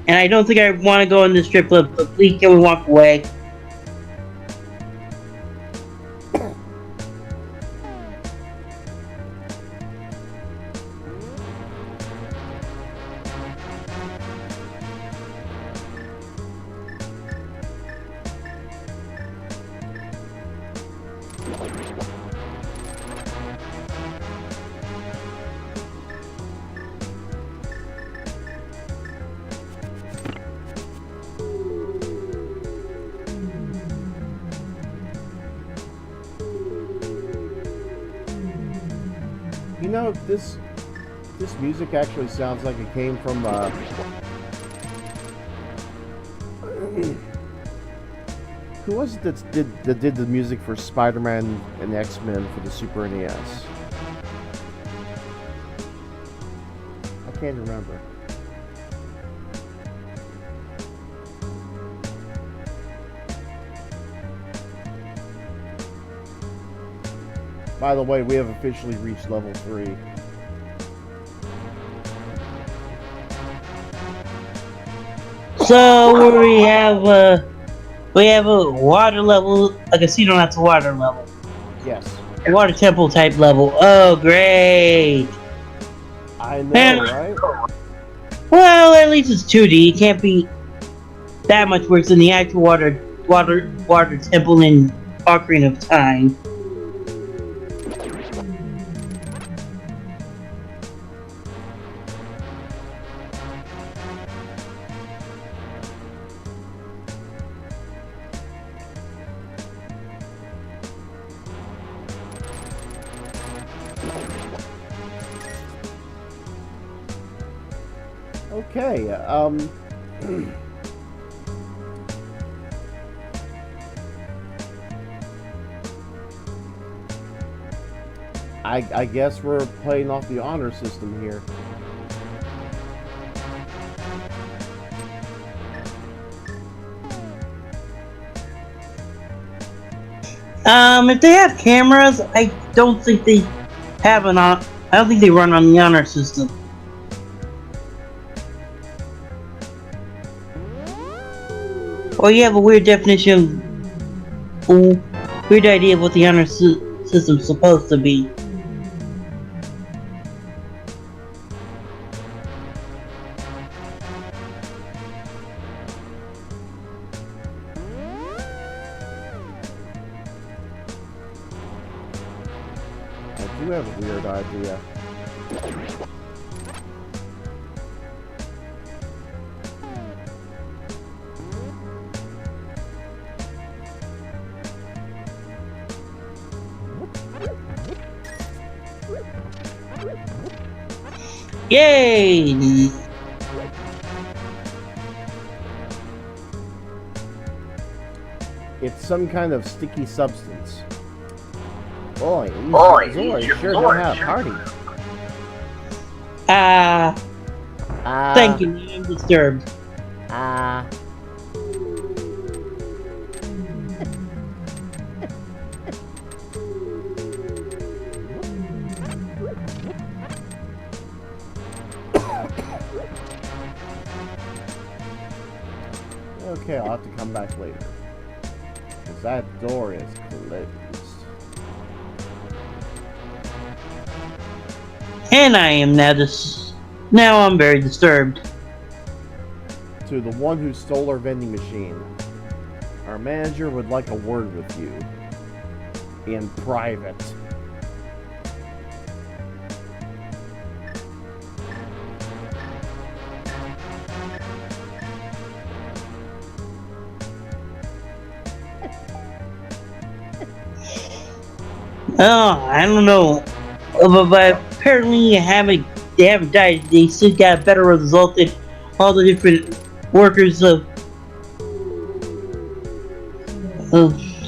and I don't think I want to go in the strip club, so please can we walk away? You know, this music actually sounds like it came from who was it that did the music for Spider-Man and X-Men for the Super NES? I can't remember. By the way, we have officially reached level 3. So we have a water level, a casino that's a water level. Yes. A water temple type level. Oh, great! I know, right? Well, at least it's 2D. It can't be that much worse than the actual water temple in Ocarina of Time. Okay, I guess we're playing off the honor system here. If they have cameras, I don't think they have I don't think they run on the honor system. Or you have a weird definition, weird idea of what the honor system's supposed to be. I do have a weird idea. Yay! It's some kind of sticky substance. Boy, these sure don't have party. Thank you, I'm disturbed. Okay, I'll have to come back later. Because that door is closed. And I am now I'm very disturbed. To the one who stole our vending machine. Our manager would like a word with you. In private. Oh, I don't know. But apparently they haven't died. They still got a better result than all the different workers of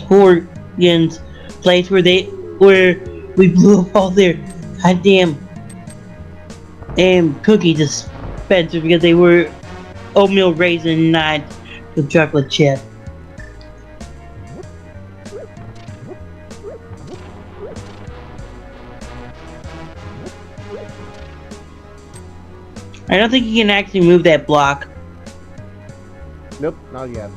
Horgan's place where we blew up all their goddamn cookie dispenser because they were oatmeal raisin, not the chocolate chip. I don't think you can actually move that block. Nope, not yet.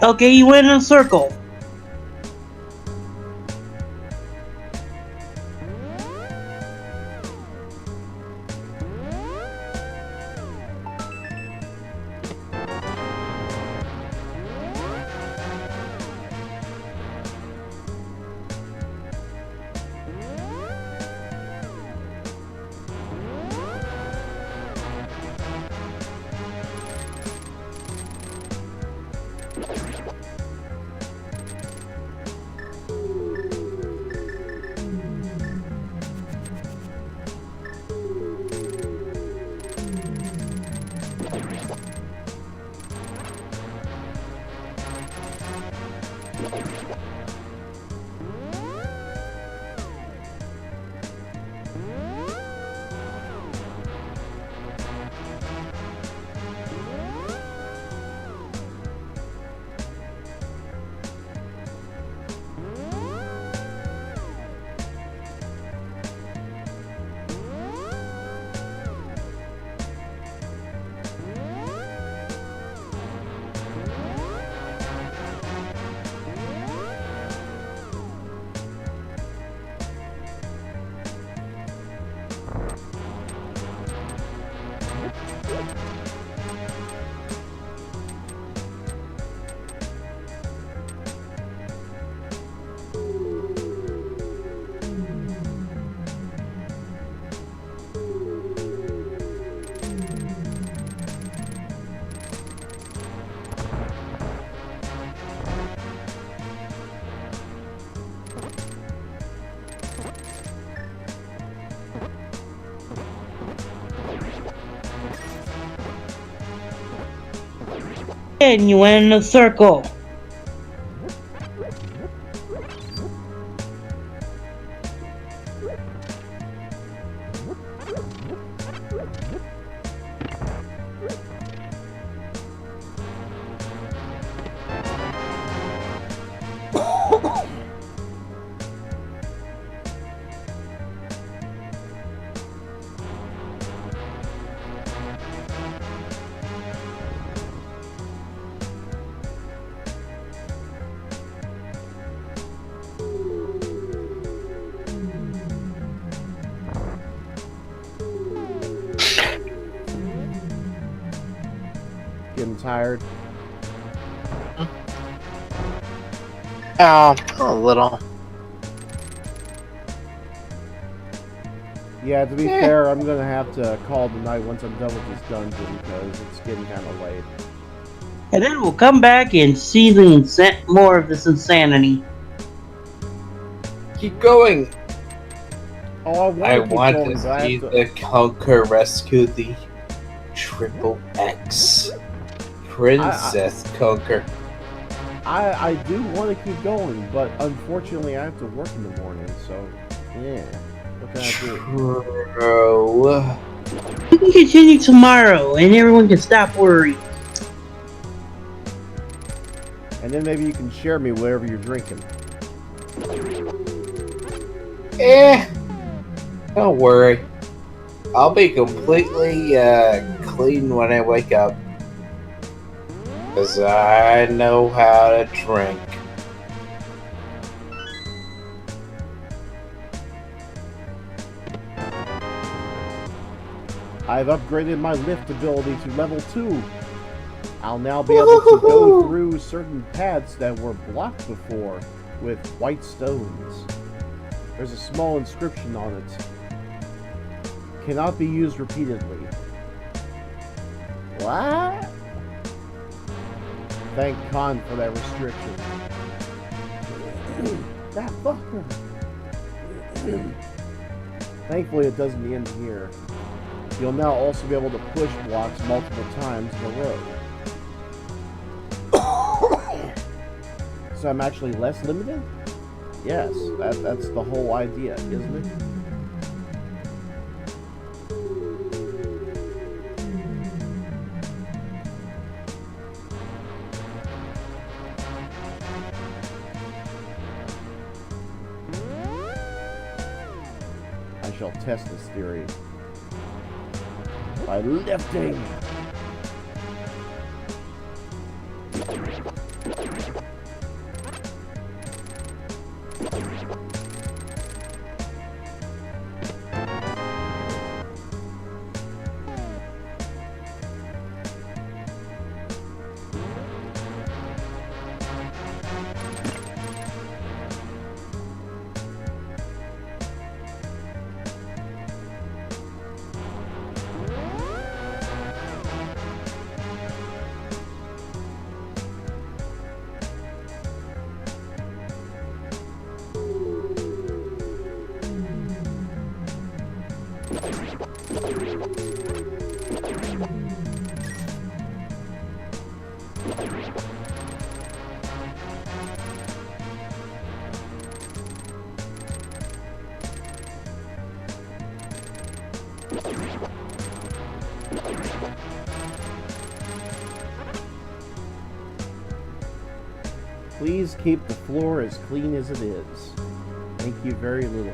Okay, you went in a circle. And you went in a circle. Getting tired. Oh, a little. Yeah, to be fair, I'm gonna have to call it a night once I'm done with this dungeon because it's getting kind of late. And then we'll come back and see the more of this insanity. keep going. Oh, I I want want to to keep going, but I see have to... the Conker rescue the Triple X Princess Conker. I do want to keep going, but unfortunately I have to work in the morning, so yeah. What can I do? True. We can continue tomorrow, and everyone can stop worrying. And then maybe you can share me whatever you're drinking. Don't worry. I'll be completely clean when I wake up. Because I know how to drink. I've upgraded my lift ability to level 2. I'll now be able to go through certain paths that were blocked before with white stones. There's a small inscription on it. Cannot be used repeatedly. What? Thank Con for that restriction. That fucker. Thankfully it doesn't end here. You'll now also be able to push blocks multiple times in a row. So I'm actually less limited? Yes, that's the whole idea, isn't it? I shall test this theory by lifting. Please keep the floor as clean as it is. Thank you very little.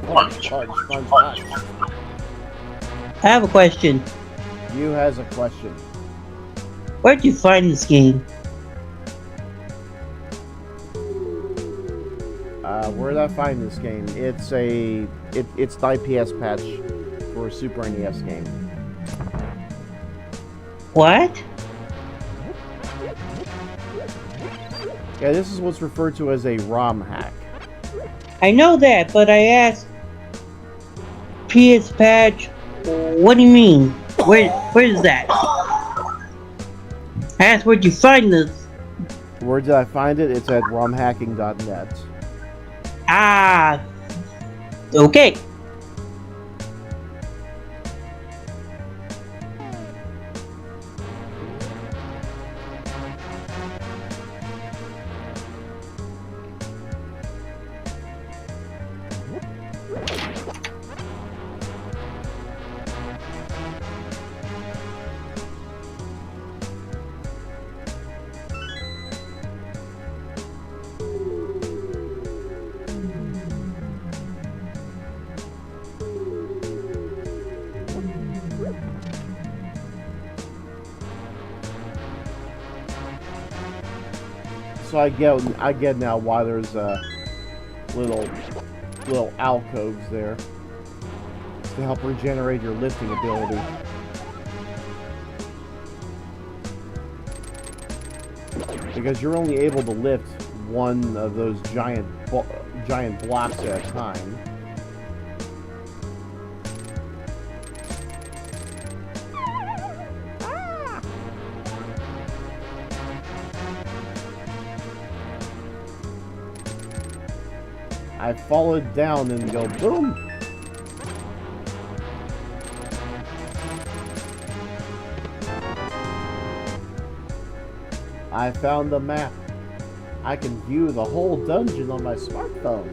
Punch. I have a question. You has a question. Where'd you find this game? Where did I find this game? It's the IPS patch for a Super NES game. What? Yeah, this is what's referred to as a ROM hack. I know that, but I asked PS patch. What do you mean? Where is that? I asked where'd you find this? Where did I find it? It's at romhacking.net. Ah, okay. So I get now why there's little alcoves there to help regenerate your lifting ability. Because you're only able to lift one of those giant blocks at a time. I fall it down and go boom. I found the map. I can view the whole dungeon on my smartphone.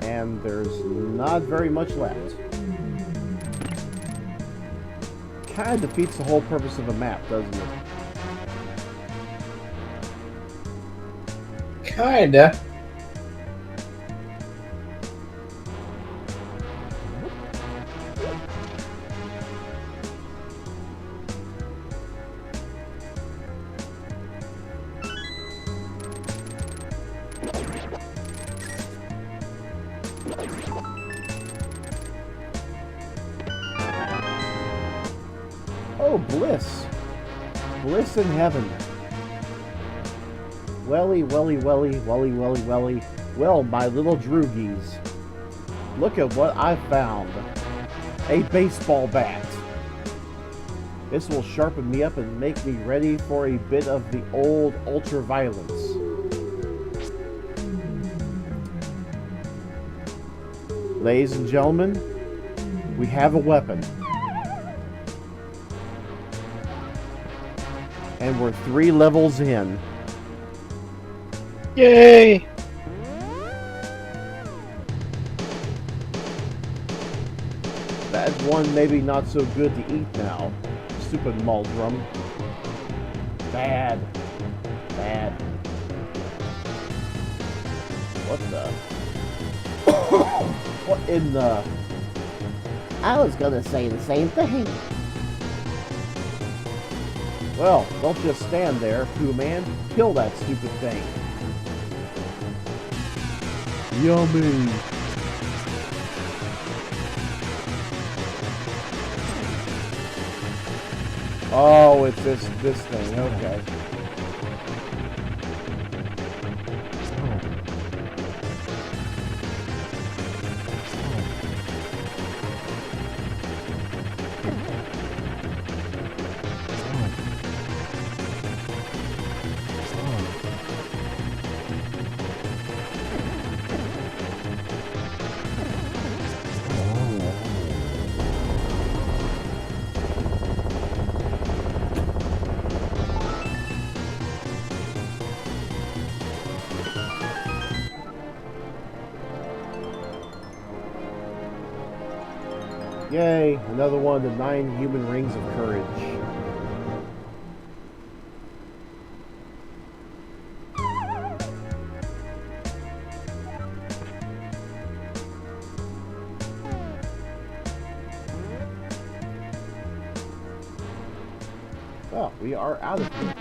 And there's not very much left. Kind of defeats the whole purpose of a map, doesn't it? Kinda. Oh, bliss. Bliss in heaven. Welly, welly, welly, welly, welly, welly. Well, my little droogies. Look at what I found. A baseball bat. This will sharpen me up and make me ready for a bit of the old ultraviolence. Ladies and gentlemen, we have a weapon. And we're 3 levels in. Yay! That one maybe not so good to eat now. Stupid Muldrum. Bad. Bad. What the? What in the? I was gonna say the same thing. Well, don't just stand there, Pooh Man. Kill that stupid thing. Yummy. Oh, it's this thing. Okay. Yay, another one of the 9 human rings of courage. Well, we are out of here.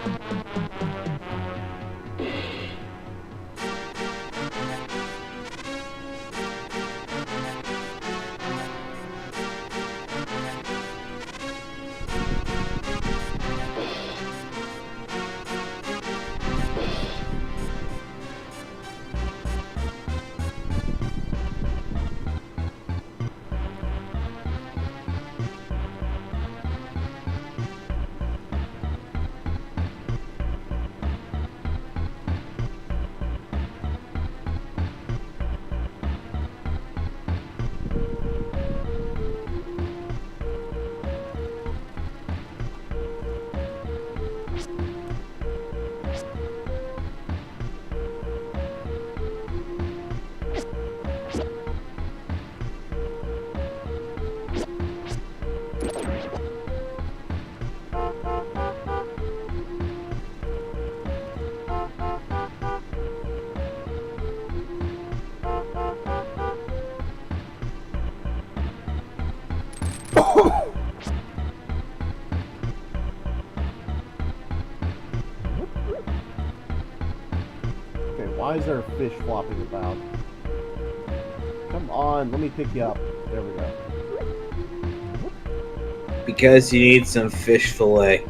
Why is there a fish flopping about? Come on, let me pick you up. There we go. Because you need some fish fillet.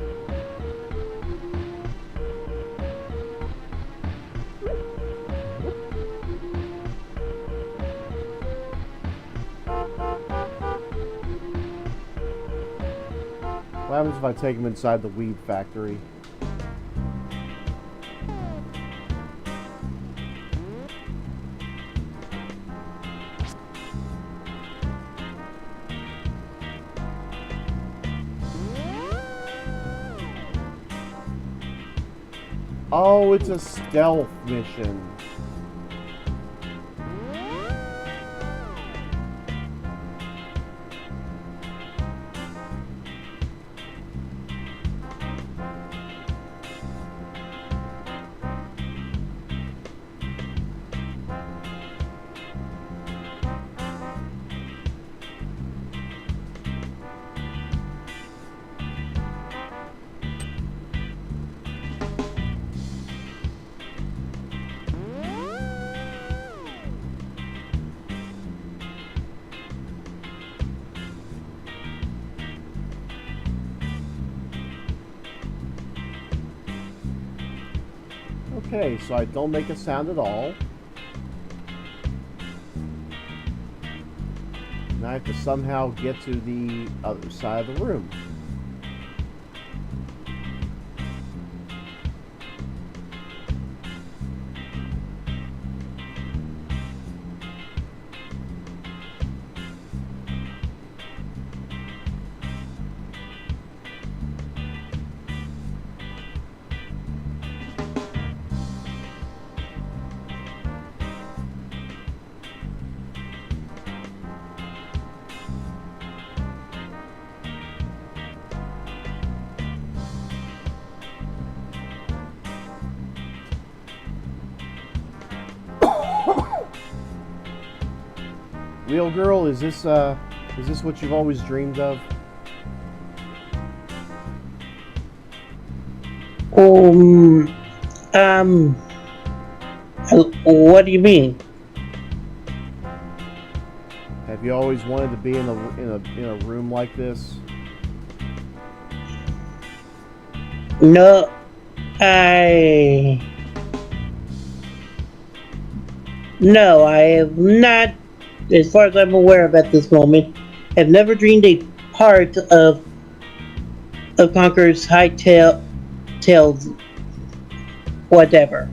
What happens if I take him inside the weed factory? Oh, it's a stealth mission. Okay, so I don't make a sound at all. And I have to somehow get to the other side of the room. Real girl, is this what you've always dreamed of? What do you mean? Have you always wanted to be in a room like this? No, No, I have not, as far as I'm aware of at this moment, have never dreamed a part of Conker's tails, whatever.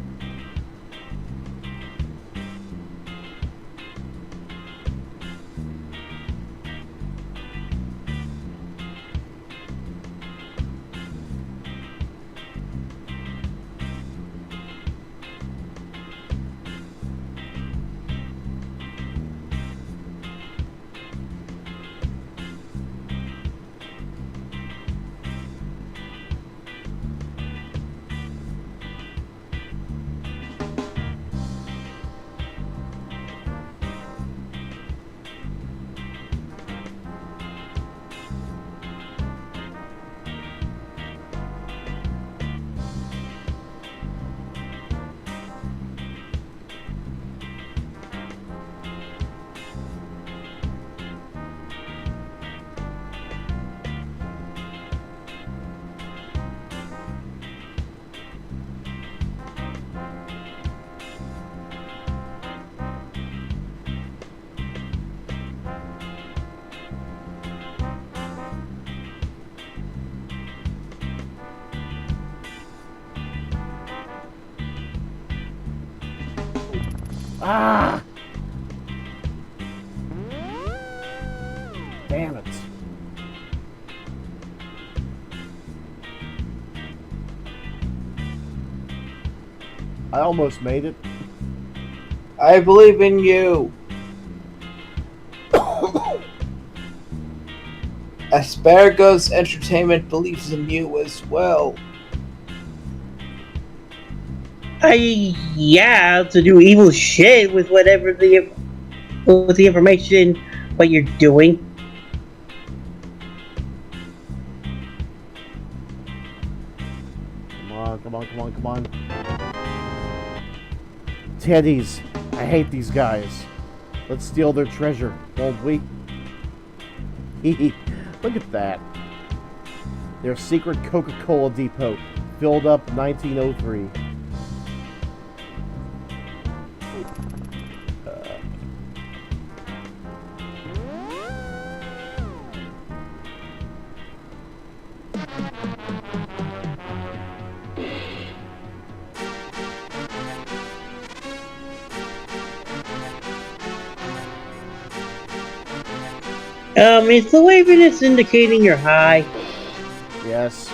Ah! Damn it. I almost made it. I believe in you. Asparagus Entertainment believes in you as well. Yeah, to do evil shit with whatever with the information what you're doing. Come on, come on, come on, come on. Teddies. I hate these guys. Let's steal their treasure, won't we? Look at that. Their secret Coca-Cola depot, filled up 1903. Is the waviness indicating you're high? Yes.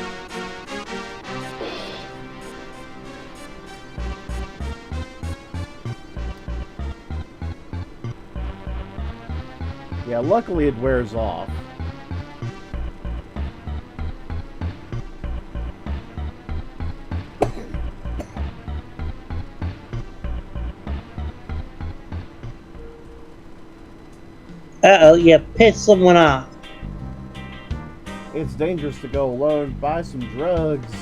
Yeah, luckily it wears off. Uh-oh, you pissed someone off. It's dangerous to go alone. Buy some drugs.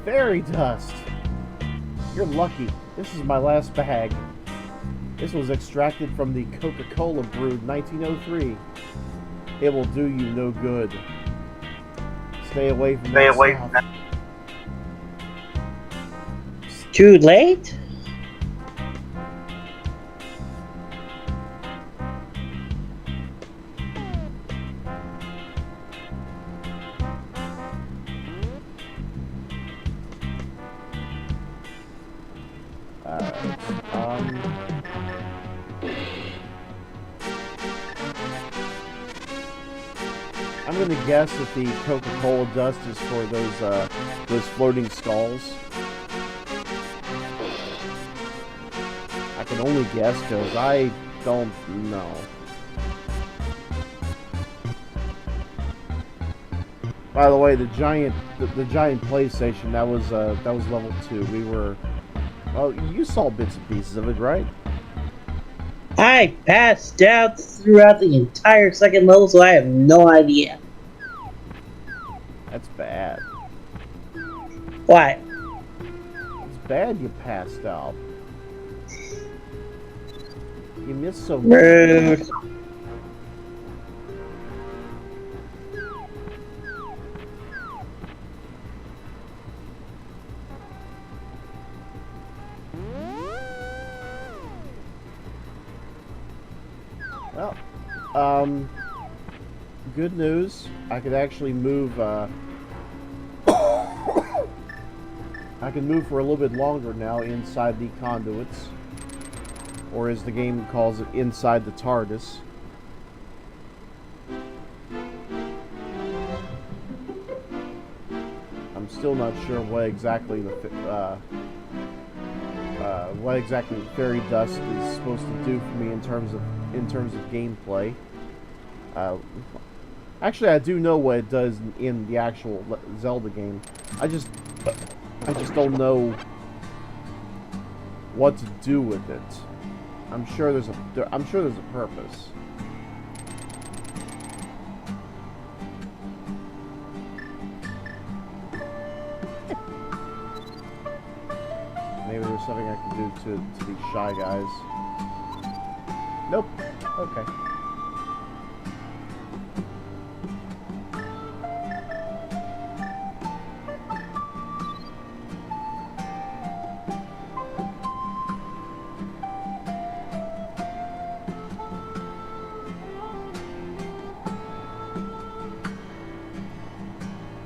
Fairy dust. You're lucky. This is my last bag. This was extracted from the Coca-Cola brewed 1903. It will do you no good. Stay away from that stuff. Too late? I'm gonna guess that the Coca-Cola dust is for those floating skulls. I can only guess because I don't know. By the way, the giant PlayStation that was level 2. We were, well, you saw bits and pieces of it, right? I passed out throughout the entire second level, so I have no idea. That's bad. Why? It's bad you passed out. You missed so much. Rude. Well, good news. I could actually move, I can move for a little bit longer now inside the conduits. Or as the game calls it, inside the TARDIS. I'm still not sure what exactly the fairy dust is supposed to do for me in terms of gameplay. Actually, I do know what it does in the actual Zelda game. I just don't know what to do with it. I'm sure there's a purpose. Maybe there's something I can do to these shy guys. Nope. Okay.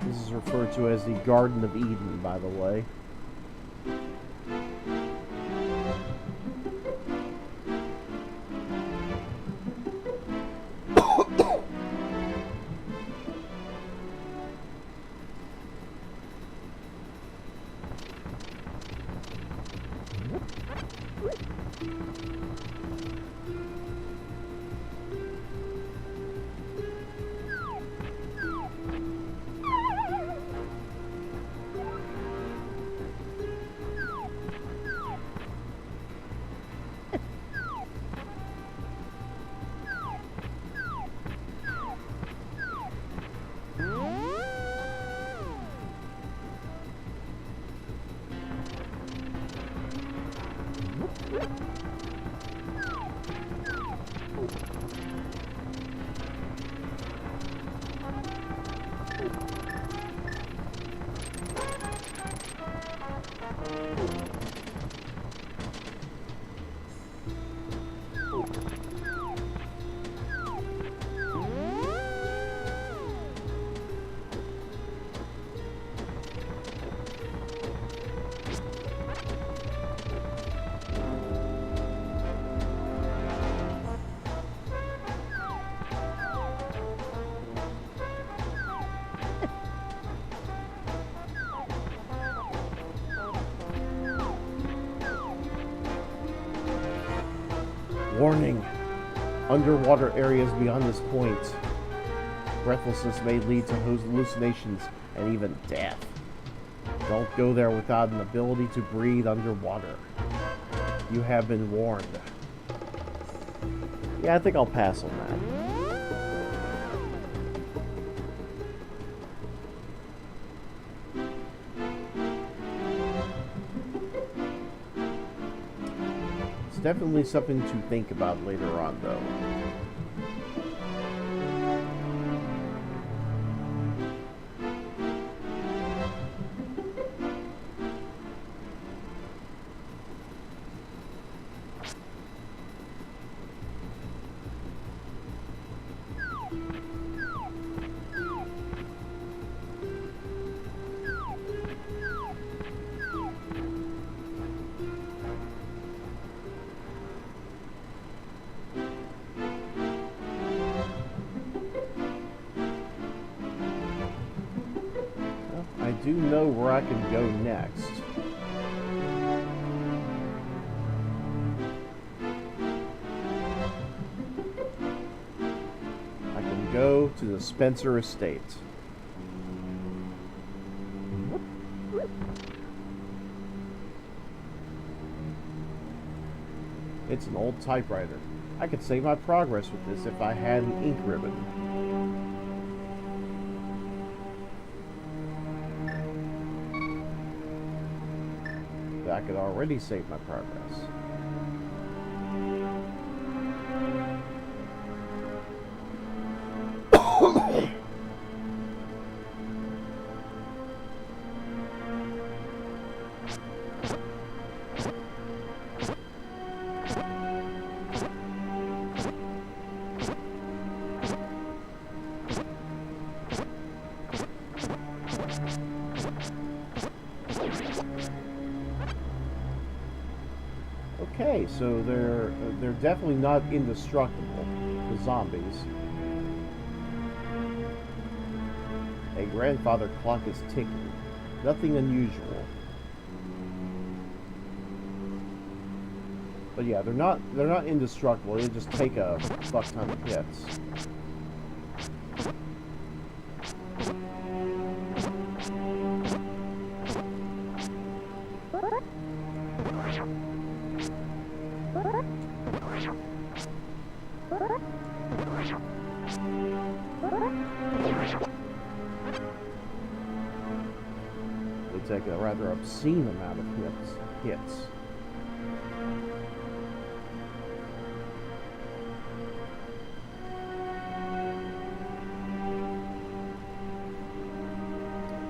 This is referred to as the Garden of Eden, by the way. Warning. Underwater areas beyond this point. Breathlessness may lead to hallucinations and even death. Don't go there without an ability to breathe underwater. You have been warned. Yeah, I think I'll pass on that. It's definitely something to think about later on, though. I do know where I can go next. I can go to the Spencer Estate. It's an old typewriter. I could save my progress with this if I had an ink ribbon. I could already save my progress. Okay, so they're definitely not indestructible, the zombies. A grandfather clock is ticking. Nothing unusual. But yeah, they're not indestructible. They just take a fuck ton of hits. They take a rather obscene amount of hits.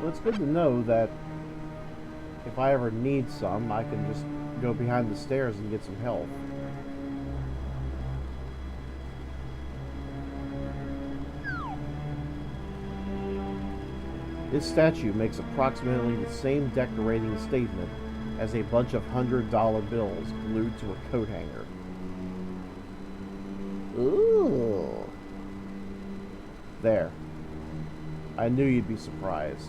Well, it's good to know that if I ever need some, I can just go behind the stairs and get some health. This statue makes approximately the same decorating statement as a bunch of $100 bills glued to a coat hanger. Ooh. There. I knew you'd be surprised.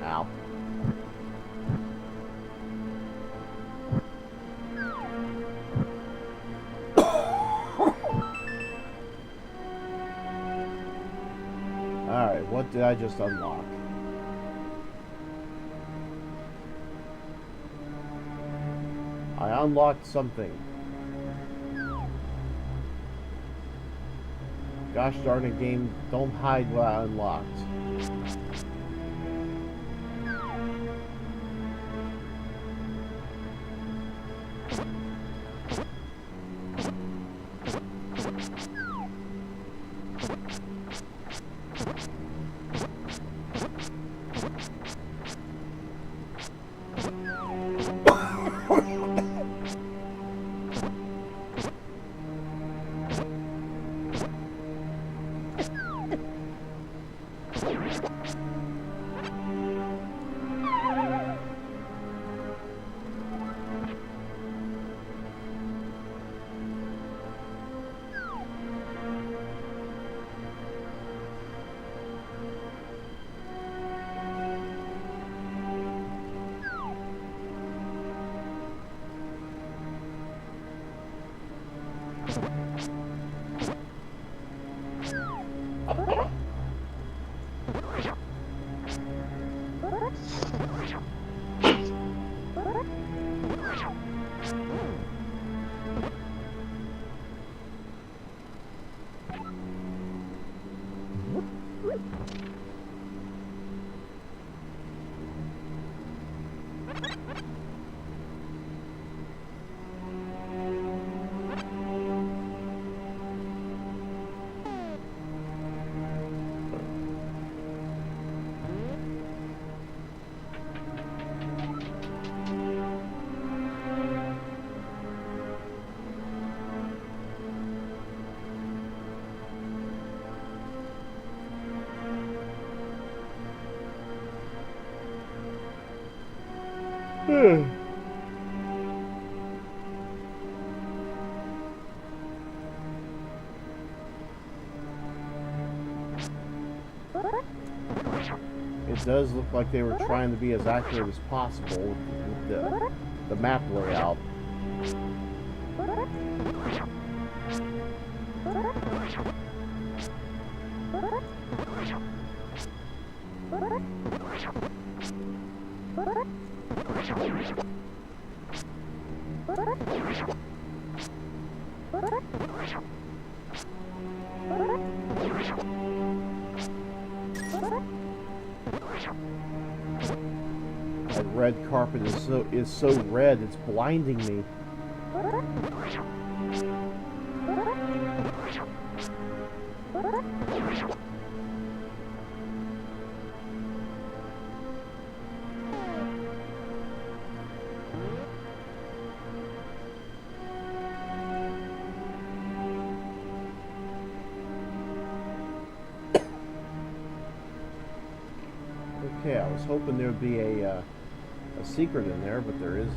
Ow. Alright, what did I just unlock? I unlocked something. Gosh darn it, game, don't hide what I unlocked. It does look like they were trying to be as accurate as possible with the map layout. That red carpet is so red, it's blinding me. Okay, I was hoping there would be a secret in there, but there isn't.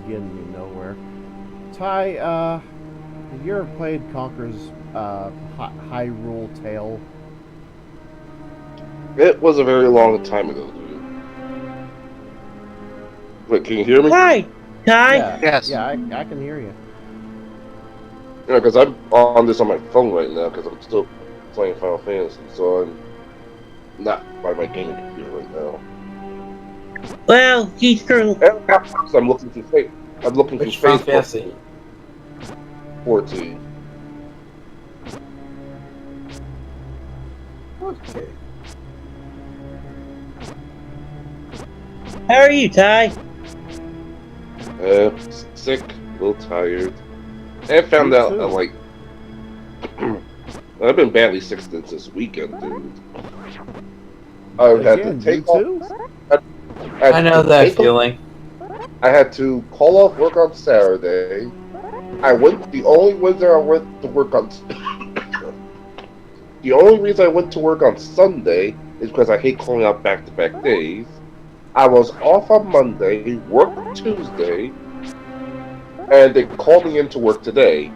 Getting me nowhere. Ty, have you ever played Conker's Hyrule Tale? It was a very long time ago, dude. Wait, can you hear me? Hi, Ty. Yeah, Yes. yeah, I can hear you. Yeah, because I'm on this on my phone right now because I'm still playing Final Fantasy, so I'm not by my gaming computer right now. Well, he's currently. And I'm looking through Which Final Facebook Fantasy? 14. Okay. How are you, Ty? Sick, a little tired, and found Me out too. like I've been badly sick since this weekend, dude. I've had to Again, you take too? off. I know that feeling. I had to call off work on Saturday. The only reason I went to work on the only reason I went to work on Sunday is because I hate calling out back-to-back days. I was off on Monday, worked Tuesday, and they called me into work today.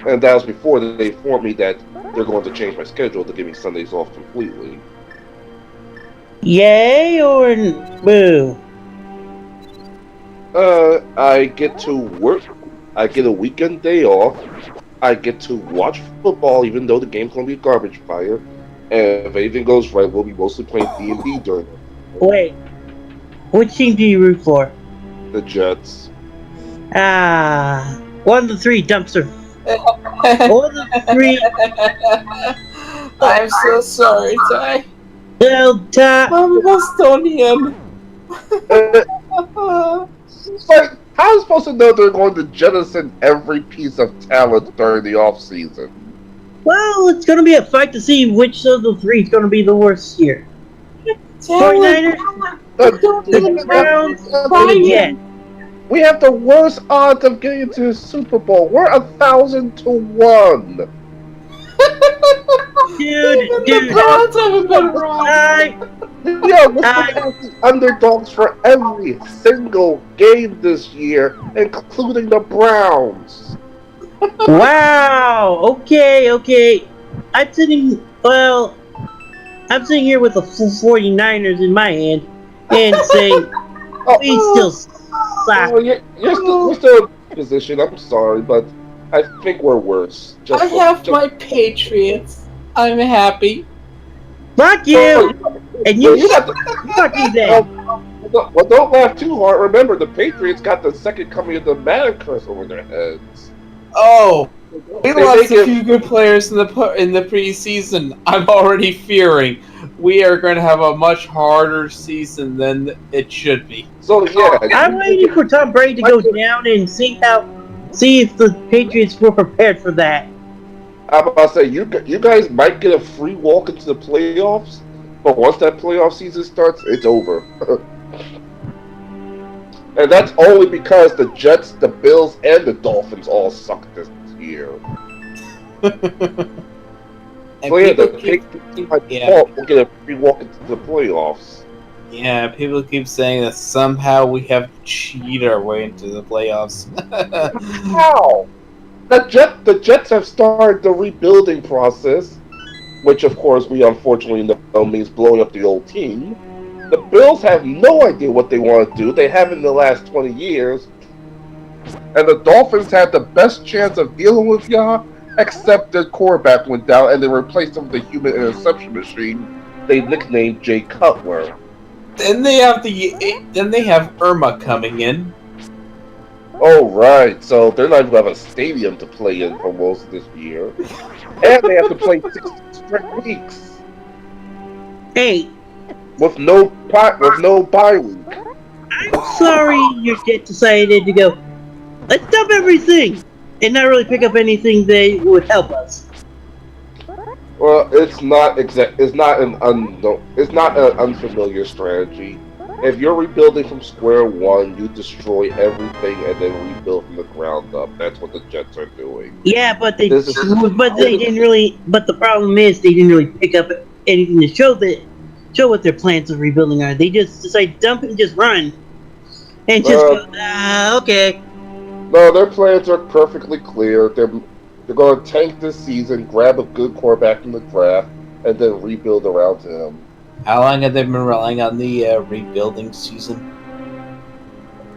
And that was before they informed me that they're going to change my schedule to give me Sundays off completely. Yay or boo? I get to work. I get a weekend day off. I get to watch football, even though the game's going to be a garbage fire. And if anything goes right, we'll be mostly playing D&D during Wait, which team do you root for? the Jets. One of the three dumpster. One of the three I'm so sorry, Ty. Delta. I'm Bostonian. Like, how am I supposed to know they're going to jettison every piece of talent during the off-season? Well, it's going to be a fight to see which of the three is going to be the worst here. 49ers, the Browns, or the Jets. We have the worst odds of getting into the Super Bowl. We're 1,000 to 1. Dude, The Browns haven't been wrong. Yeah, we're the underdogs for every single game this year, including the Browns. Wow. Okay. I'm sitting here with the 49ers in my hand and saying we still suck. Well, you're still in position. I'm sorry, but I think we're worse. I have my Patriots. I'm happy. Fuck you! And you got fuck you then. Well, don't laugh too hard. Remember, the Patriots got the second coming of the Madden curse over their heads. Oh, we lost a it- few good players in the preseason. I'm already fearing we are going to have a much harder season than it should be. So yeah, I'm waiting for Tom Brady to go down and see if the Patriots were prepared for that. I'm about to say you guys might get a free walk into the playoffs, but once that playoff season starts, it's over. And that's only because the Jets, the Bills, and the Dolphins all suck this year. And So yeah, the people keep- Patriots by yeah. default will get a free walk into the playoffs. Yeah, people keep saying that somehow we have to cheat our way into the playoffs. How? The Jets have started the rebuilding process, which of course we unfortunately know means blowing up the old team. The Bills have no idea what they want to do. They haven't in the last 20 years. And the Dolphins had the best chance of dealing with y'all, except their quarterback went down and they replaced him with a human interception machine they nicknamed Jay Cutler. Then they have Irma coming in. Oh, right. So they're not even going to have a stadium to play in for most of this year. And they have to play 6 straight weeks. Hey, With no bye week. I'm sorry your jet decided to go, let's dump everything and not really pick up anything that would help us. Well, it's not an unfamiliar strategy. If you're rebuilding from square one, you destroy everything and then rebuild from the ground up. That's what the Jets are doing. Yeah, but they This is- didn't really. But the problem is they didn't really pick up anything to show what their plans of rebuilding are. They just decide dump it and just run, and just go, okay. No, their plans are perfectly clear. They're going to tank this season, grab a good quarterback in the draft, and then rebuild around him. How long have they been relying on the rebuilding season?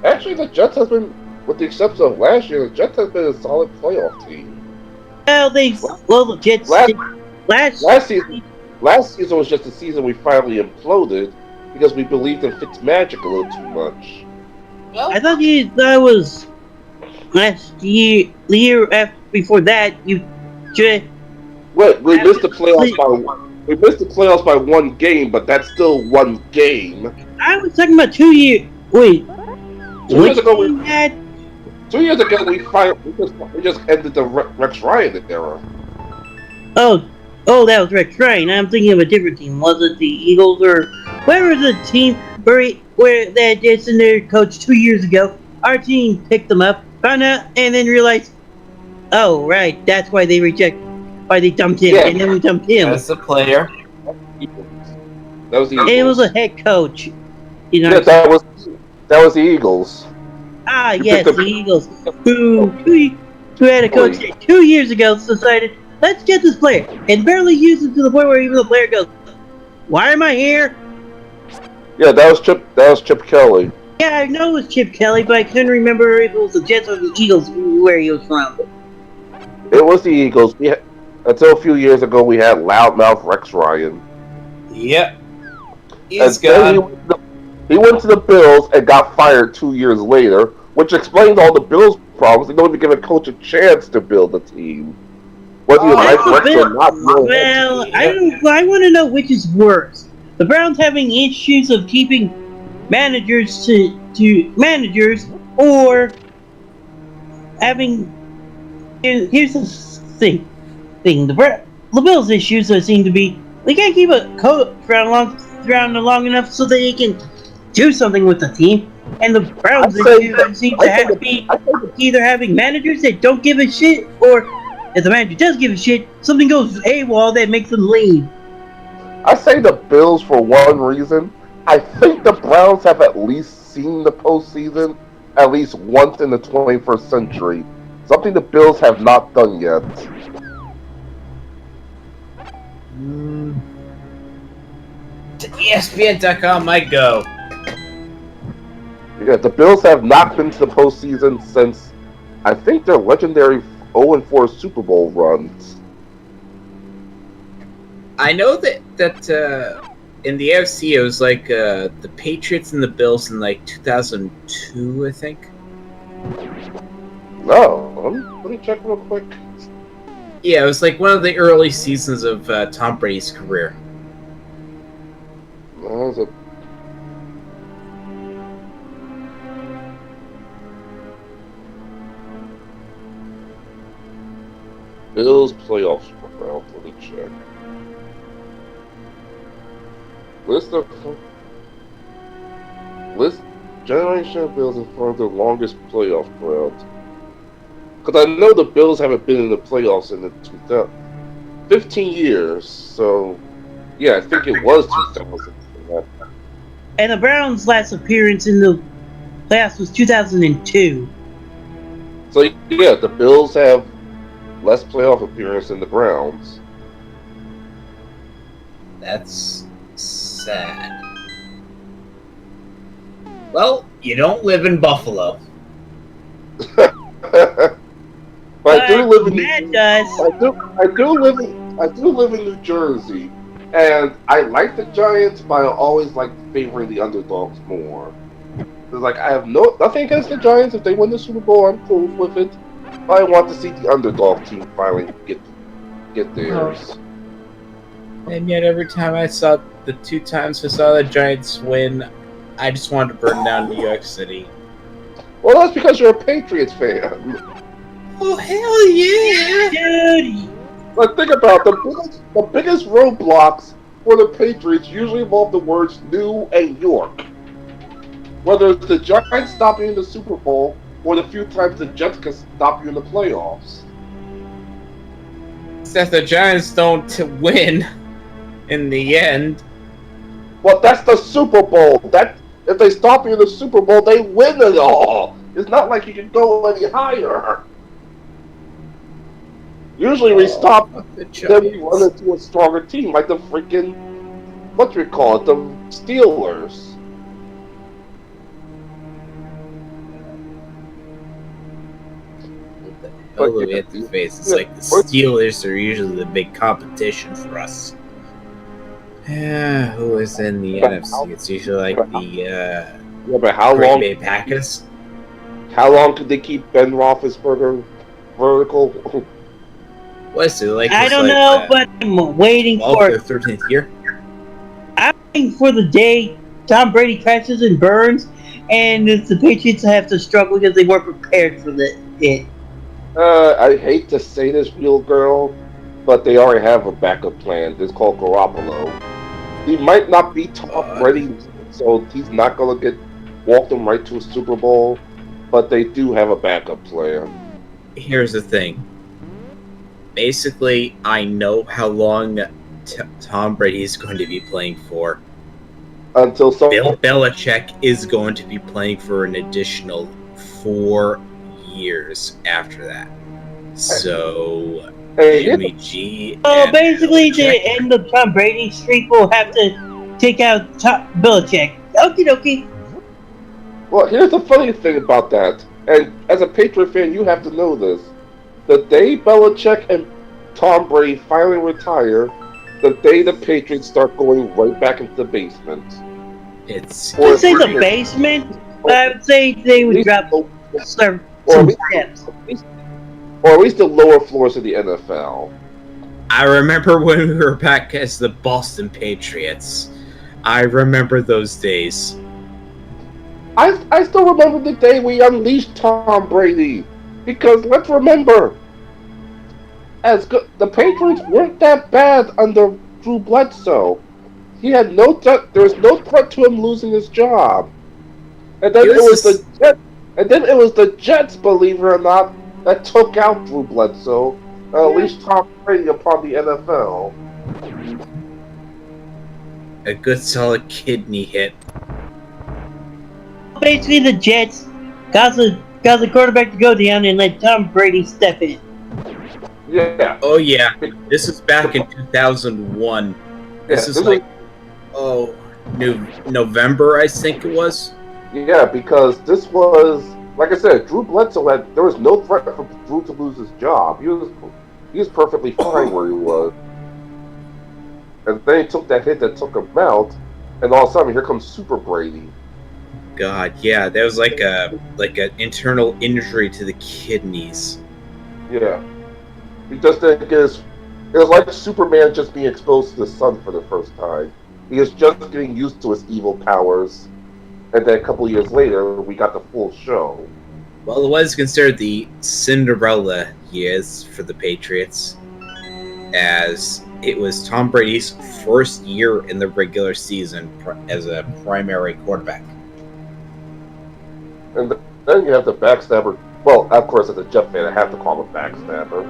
Actually, the Jets has been, with the exception of last year, the Jets has been a solid playoff team. Well, the Jets Last season was just the season we finally imploded because we believed in Fitzmagic a little too much. I thought that was last year. The year after, before that, you just. Wait, we missed the playoffs by one. We missed the playoffs by one game, but that's still one game. I was talking about 2 years. Wait. 2 years ago, we had. 2 years ago we just ended the Rex Ryan era. Oh, that was Rex Ryan. I'm thinking of a different team. Was it the Eagles or where was the team where that just in their coach 2 years ago? Our team picked them up, found out, and then realized, oh right, that's why they rejected. why they dumped him, and then we dumped him. As a player. That was the Eagles. It was a head coach. You know. Yeah, that was the Eagles. Ah, yes, the Eagles, who had a coach that 2 years ago decided, let's get this player, and barely used him to the point where even the player goes, why am I here? Yeah, that was Chip Kelly. Yeah, I know it was Chip Kelly, but I couldn't remember if it was the Jets or the Eagles where he was from. It was the Eagles. Until a few years ago, we had loudmouth Rex Ryan. Yep. He's gone. He went to the Bills and got fired 2 years later, which explains all the Bills' problems. They don't even give a coach a chance to build a team. Whether you like Rex or not. Well, I want to know which is worse. The Browns having issues of keeping managers to managers, or having... Here's the thing. The Bills' issues seem to be they can't keep a coach around long enough so that they can do something with the team, and the Browns seem to be either having managers that don't give a shit, or if the manager does give a shit, something goes AWOL that makes them leave. I say the Bills for one reason. I think the Browns have at least seen the postseason at least once in the 21st century. Something the Bills have not done yet. ESPN.com might go. Yeah, the Bills have not been to the postseason since, I think, their legendary 0-4 Super Bowl runs. I know that in the AFC it was like the Patriots and the Bills in like 2002, I think. No, let me check real quick. Yeah, it was like one of the early seasons of Tom Brady's career. Was it? Bills playoffs round. Let me check. List generation of Bills in front of the longest playoff round. Because I know the Bills haven't been in the playoffs in the 15 years, so yeah, I think it was 2000. And the Browns' last appearance in the playoffs was 2002. So yeah, the Bills have less playoff appearance than the Browns. That's sad. Well, you don't live in Buffalo. But I do live in Matt does. I do live in New Jersey, and I like the Giants, but I always like favoring the underdogs more. It's like I have nothing against the Giants. If they win the Super Bowl, I'm cool with it. But I want to see the underdog team finally get theirs. And yet, every time I saw the 2 times I saw the Giants win, I just wanted to burn down New York City. Well, that's because you're a Patriots fan. Oh hell yeah, Dude! But think about the biggest roadblocks for the Patriots usually involve the words "New" and "York." Whether it's the Giants stopping you in the Super Bowl or the few times the Jets can stop you in the playoffs. Except the Giants don't win in the end. Well, that's the Super Bowl. If they stop you in the Super Bowl, they win it all. It's not like you can go any higher. Usually we stop them, we run into a stronger team, like the freaking, what do we call it, the Steelers. But we have to face. It's like the Steelers are usually the big competition for us. Who is in the NFC? It's usually like the but how Green long? Bay Packers. How long could they keep Ben Roethlisberger vertical? What is it like? I don't know, but I'm waiting for their 13th year. I'm waiting for the day Tom Brady crashes and burns, and the Patriots have to struggle because they weren't prepared for it. I hate to say this, real girl, but they already have a backup plan. It's called Garoppolo. He might not be top ready, so he's not gonna walk them right to a Super Bowl. But they do have a backup plan. Here's the thing. Basically, I know how long Tom Brady is going to be playing for. Until Bill Belichick is going to be playing for an additional 4 years after that. So, Jimmy G. Basically, the end of Tom Brady's streak will have to take out Belichick. Okie dokie. Well, here's the funny thing about that, and as a Patriot fan, you have to know this. The day Belichick and Tom Brady finally retire, the day the Patriots start going right back into the basement. I'd say the basement, but I would say they would drop some steps. Or at least the lower floors of the NFL. I remember when we were back as the Boston Patriots. I remember those days. I still remember the day we unleashed Tom Brady. Because let's remember, the Patriots weren't that bad under Drew Bledsoe. He had there was no threat to him losing his job. And then it was the Jets, believe it or not, that took out Drew Bledsoe and unleashed Tom Brady upon the NFL. A good solid kidney hit. Basically, the Jets got the quarterback to go down and let Tom Brady step in. Yeah. Oh yeah. This is back in 2001. This is like November, I think it was. Yeah, because this was, like I said, Drew Bledsoe there was no threat for Drew to lose his job. He was perfectly fine where he was. And then he took that hit that took him out, and all of a sudden here comes Super Brady. God, yeah, there was like an internal injury to the kidneys. Yeah. He just didn't get his... It was like Superman just being exposed to the sun for the first time. He was just getting used to his evil powers. And then a couple of years later, we got the full show. Well, it was considered the Cinderella years for the Patriots, as it was Tom Brady's first year in the regular season as a primary quarterback. And then you have the backstabber. Well, of course, as a Jet fan, I have to call him a backstabber.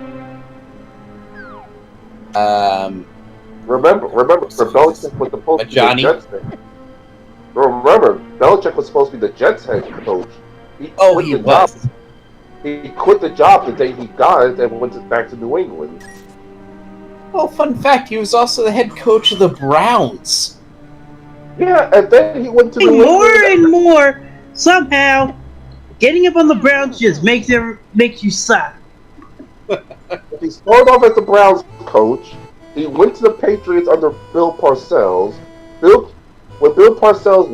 Remember, Belichick was supposed to be the Jets head. Remember, Belichick was supposed to be the Jets head coach. He was. He quit the job the day he got it and went back to New England. Oh, fun fact, he was also the head coach of the Browns. Yeah, and then he went to New England. More and more, somehow, getting up on the Browns just makes you suck. He started off as the Browns coach. He went to the Patriots under Bill Parcells. When Bill Parcells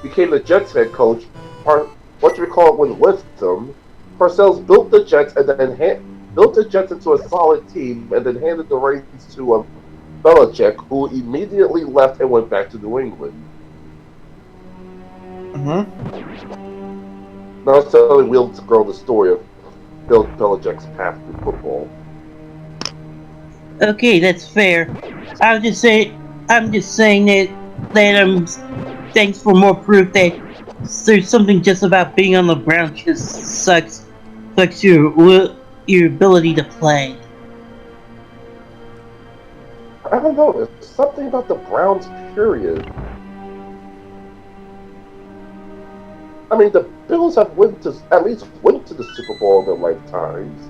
became the Jets head coach, went with them. Parcells built the Jets and then built the Jets into a solid team, and then handed the reins to Belichick, who immediately left and went back to New England. Now it's telling Will to grow the story of Bill Belichick's path to football. Okay, that's fair. I'm just saying that thanks for more proof that there's something just about being on the Browns just sucks your ability to play. I don't know. There's something about the Browns, period. I mean, the Bills have at least went to the Super Bowl in their lifetimes.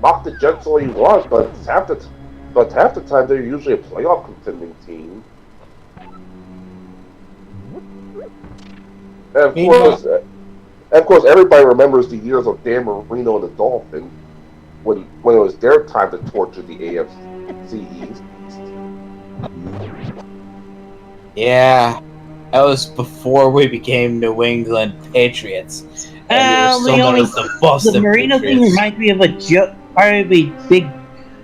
Mock the Jets all you want, but half the time they're usually a playoff contending team. And of course, everybody remembers the years of Dan Marino and the Dolphins when it was their time to torture the AFC East. Yeah, that was before we became New England Patriots. And the Marino thing reminds me of a joke, part of a big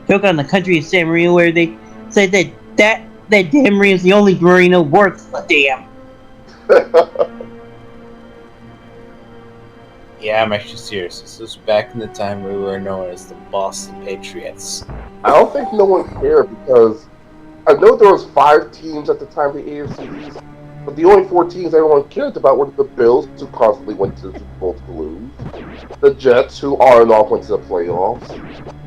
joke on the country of San Marino, where they said that Dan Marino is the only Marino worth a damn. Yeah, I'm actually serious. This was back in the time we were known as the Boston Patriots. I don't think no one cared because I know there was 5 teams at the time of the AFC East, But the only 4 teams everyone cared about were the Bills, who constantly went to the Super Bowl to lose, the Jets, who on and off went to the playoffs,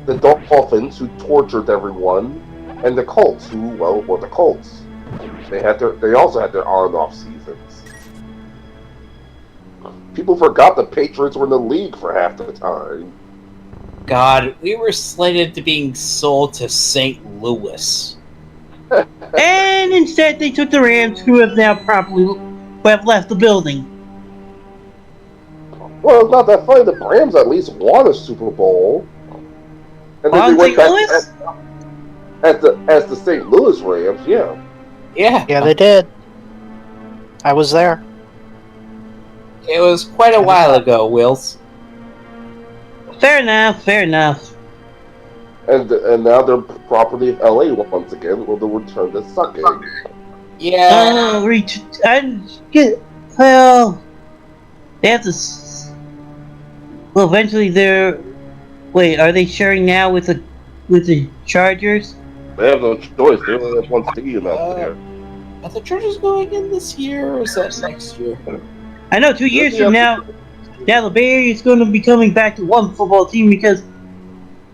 the Dolphins, who tortured everyone, and the Colts, who, well, were the Colts. They also had their on and off seasons. People forgot the Patriots were in the league for half the time. God, we were slated to being sold to St. Louis. And instead, they took the Rams, who have left the building. Well, it's not that funny. The Rams at least won a Super Bowl. And then they went back as the St. Louis Rams, yeah. Yeah, they did. I was there. It was quite a while ago, Wills. Fair enough. And now they're property of LA once again, will they'll return to sucking. Yeah. They have to. Well, eventually they're. Wait, are they sharing now with the Chargers? They have no choice. They only have one stadium out there. Are the Chargers going in this year, or is that next year? I know 2 years from now, the Bay Area is going to be coming back to one football team because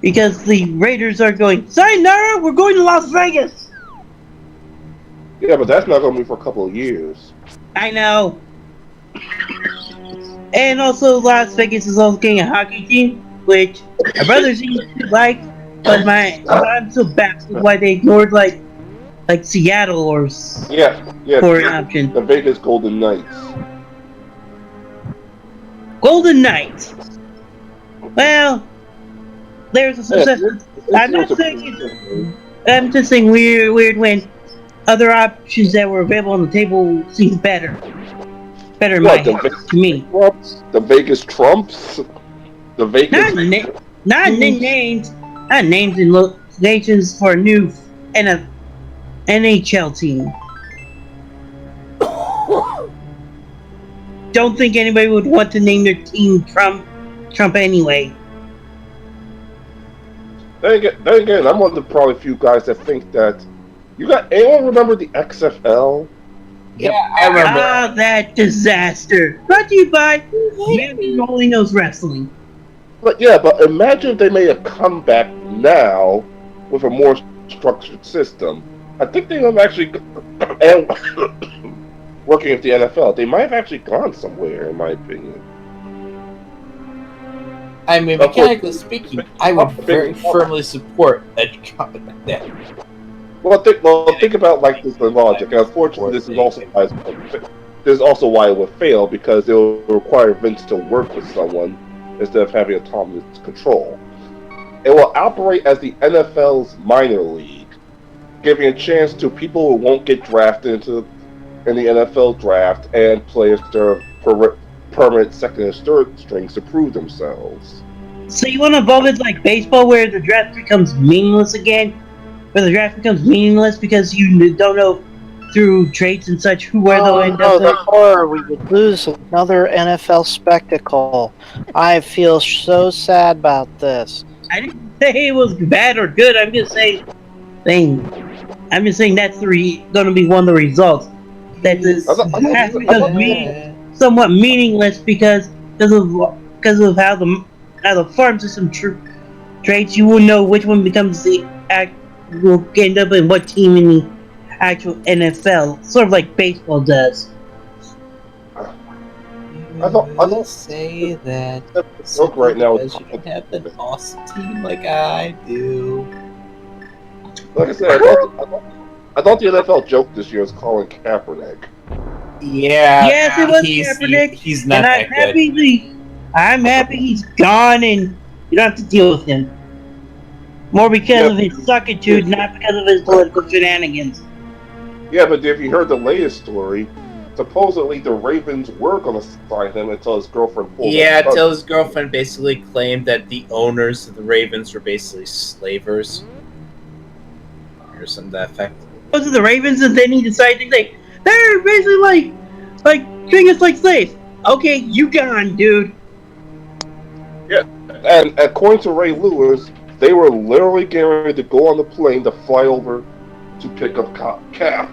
the Raiders are going, sayonara, we're going to Las Vegas! Yeah, but that's not going to be for a couple of years. I know. And also, Las Vegas is also getting a hockey team, which my brother seems to like, but I'm so baffled why they ignored, like Seattle or for an option. The Vegas Golden Knights. Golden Knights. Well, there's a success. I'm just saying weird when other options that were available on the table seem better. Better in my head, to me. The Vegas Trumps. The Vegas. Not names and locations for a new NHL team. Don't think anybody would want to name their team Trump anyway. Then again, I'm one of the probably few guys that think that. Anyone remember the XFL? Yeah, I remember. Ah, that disaster. Brought to you by man who only knows wrestling. But imagine if they made a comeback now with a more structured system. I think they have actually, and working with the NFL, they might have actually gone somewhere, in my opinion. I mean, mechanically speaking, I would very firmly support a comeback like that. Well, think about like this logic. And unfortunately, this is also why it would fail, because it will require Vince to work with someone instead of having autonomous control. It will operate as the NFL's minor league, giving a chance to people who won't get drafted in the NFL draft and players that are permanent second and third strings to prove themselves. So you want to evolve it like baseball, where the draft becomes meaningless again? Where the draft becomes meaningless because you don't know through trades and such where they'll end up. The horror, we would lose another NFL spectacle. I feel so sad about this. I didn't say it was bad or good. I'm just saying that's going to be one of the results. That this has become somewhat meaningless because of how the farm system trades. You will know which one becomes will end up in what team in the actual NFL, sort of like baseball does. I don't say that. Look right now, because you don't have an awesome team like I do. Like I said, I thought the NFL joke this year was calling Kaepernick. Yeah. Yes, it was Kaepernick. He's not that good. I'm happy he's gone and you don't have to deal with him. More because of his suckitude, not because of his political shenanigans. Yeah, but if you heard the latest story, supposedly the Ravens were going to sign him until his girlfriend pulled him. Yeah, until his girlfriend basically claimed that the owners of the Ravens were basically slavers. Or something to that effect. Those are the Ravens, and then he decided to say, they're basically like treating us like slaves. Okay, you gone, dude. Yeah, and according to Ray Lewis, they were literally getting ready to go on the plane to fly over to pick up Cap.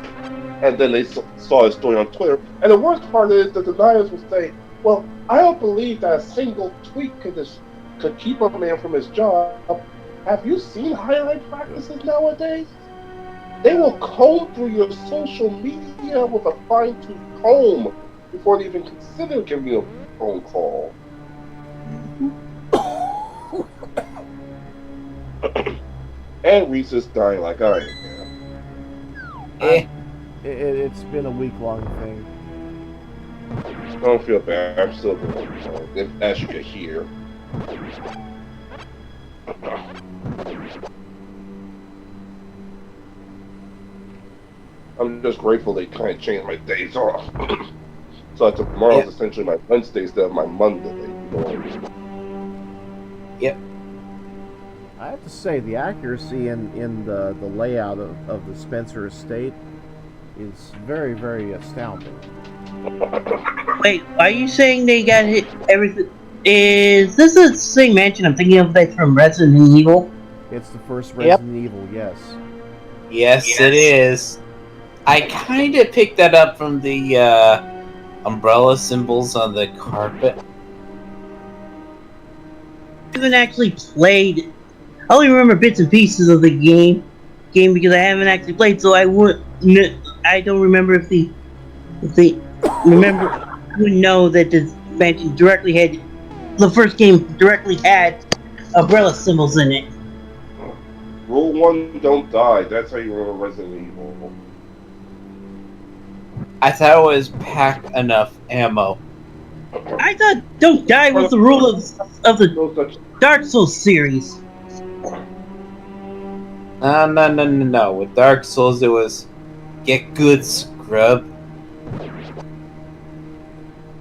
and then they saw his story on Twitter. And the worst part is the deniers will say, well, I don't believe that a single tweet could keep a man from his job. Have you seen hiring practices nowadays? They will comb through your social media with a fine-tooth comb before they even consider giving you a phone call. And Reese is dying like I am. It's been a week-long thing. Don't feel bad. I'm still going, as you can hear. I'm just grateful they kind of changed my days off. So tomorrow's essentially my Wednesday instead of my Monday. You know what I mean? Yep. I have to say, the accuracy in the layout of the Spencer estate is very, very astounding. Wait, are you saying they got hit everything? Is this the same mansion I'm thinking of that's from Resident Evil? It's the first Resident Evil, yes. Yes, it is. I kind of picked that up from the umbrella symbols on the carpet. I haven't actually played. I only remember bits and pieces of the game because I haven't actually played, so I don't remember if they remember would know that this mansion directly had the first game directly had umbrella symbols in it. Rule 1, don't die. That's how you remember Resident Evil. I thought it was pack enough ammo. I thought don't die was the rule of the Dark Souls series. No. With Dark Souls, it was get good, scrub.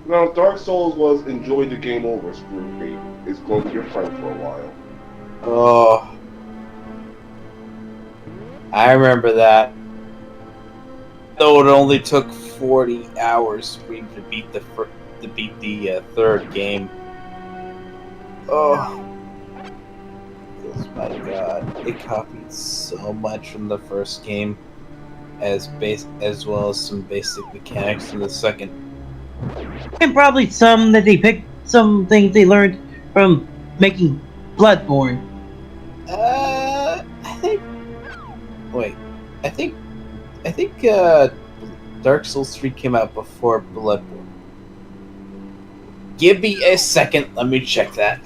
No, Dark Souls was enjoy the game over, screw me. It's going to be your friend for a while. Oh, I remember that. Though it only took 40 hours for you to beat the third game. Oh. My god, it copied so much from the first game, as well as some basic mechanics in the second. And probably some that they picked, some things they learned from making Bloodborne. I think Dark Souls 3 came out before Bloodborne. Give me a second, let me check that.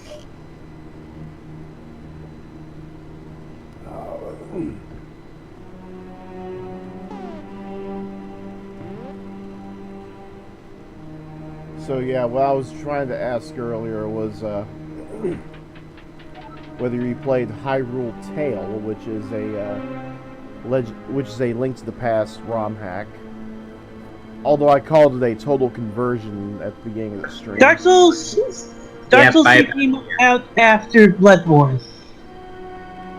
So yeah, what I was trying to ask earlier was whether you played Hyrule Tale, which is a Link to the Past ROM hack. Although I called it a total conversion at the beginning of the stream. Dark Souls came out after Bloodborne.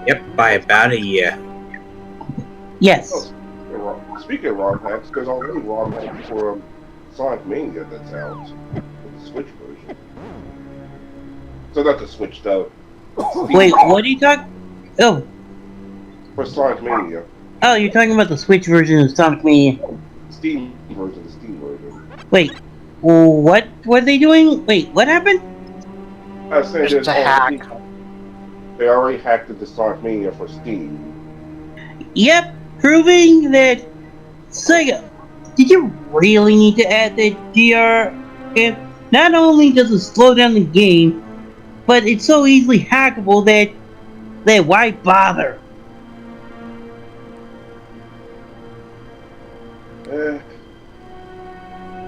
Yep, by about a year. Yes. Oh, speaking of ROM hacks, there's already ROM hacks for Sonic Mania that's out. The Switch version. So not the Switch though. Wait, what are you talking? Oh. For Sonic Mania. Oh, you're talking about the Switch version of Sonic Mania. The Steam version. Wait, what are they doing? Wait, what happened? I was saying It's a hack. They already hacked the Sonic Mania for Steam. Yep, proving that Sega. Did you really need to add that DR? And not only does it slow down the game, but it's so easily hackable that why bother?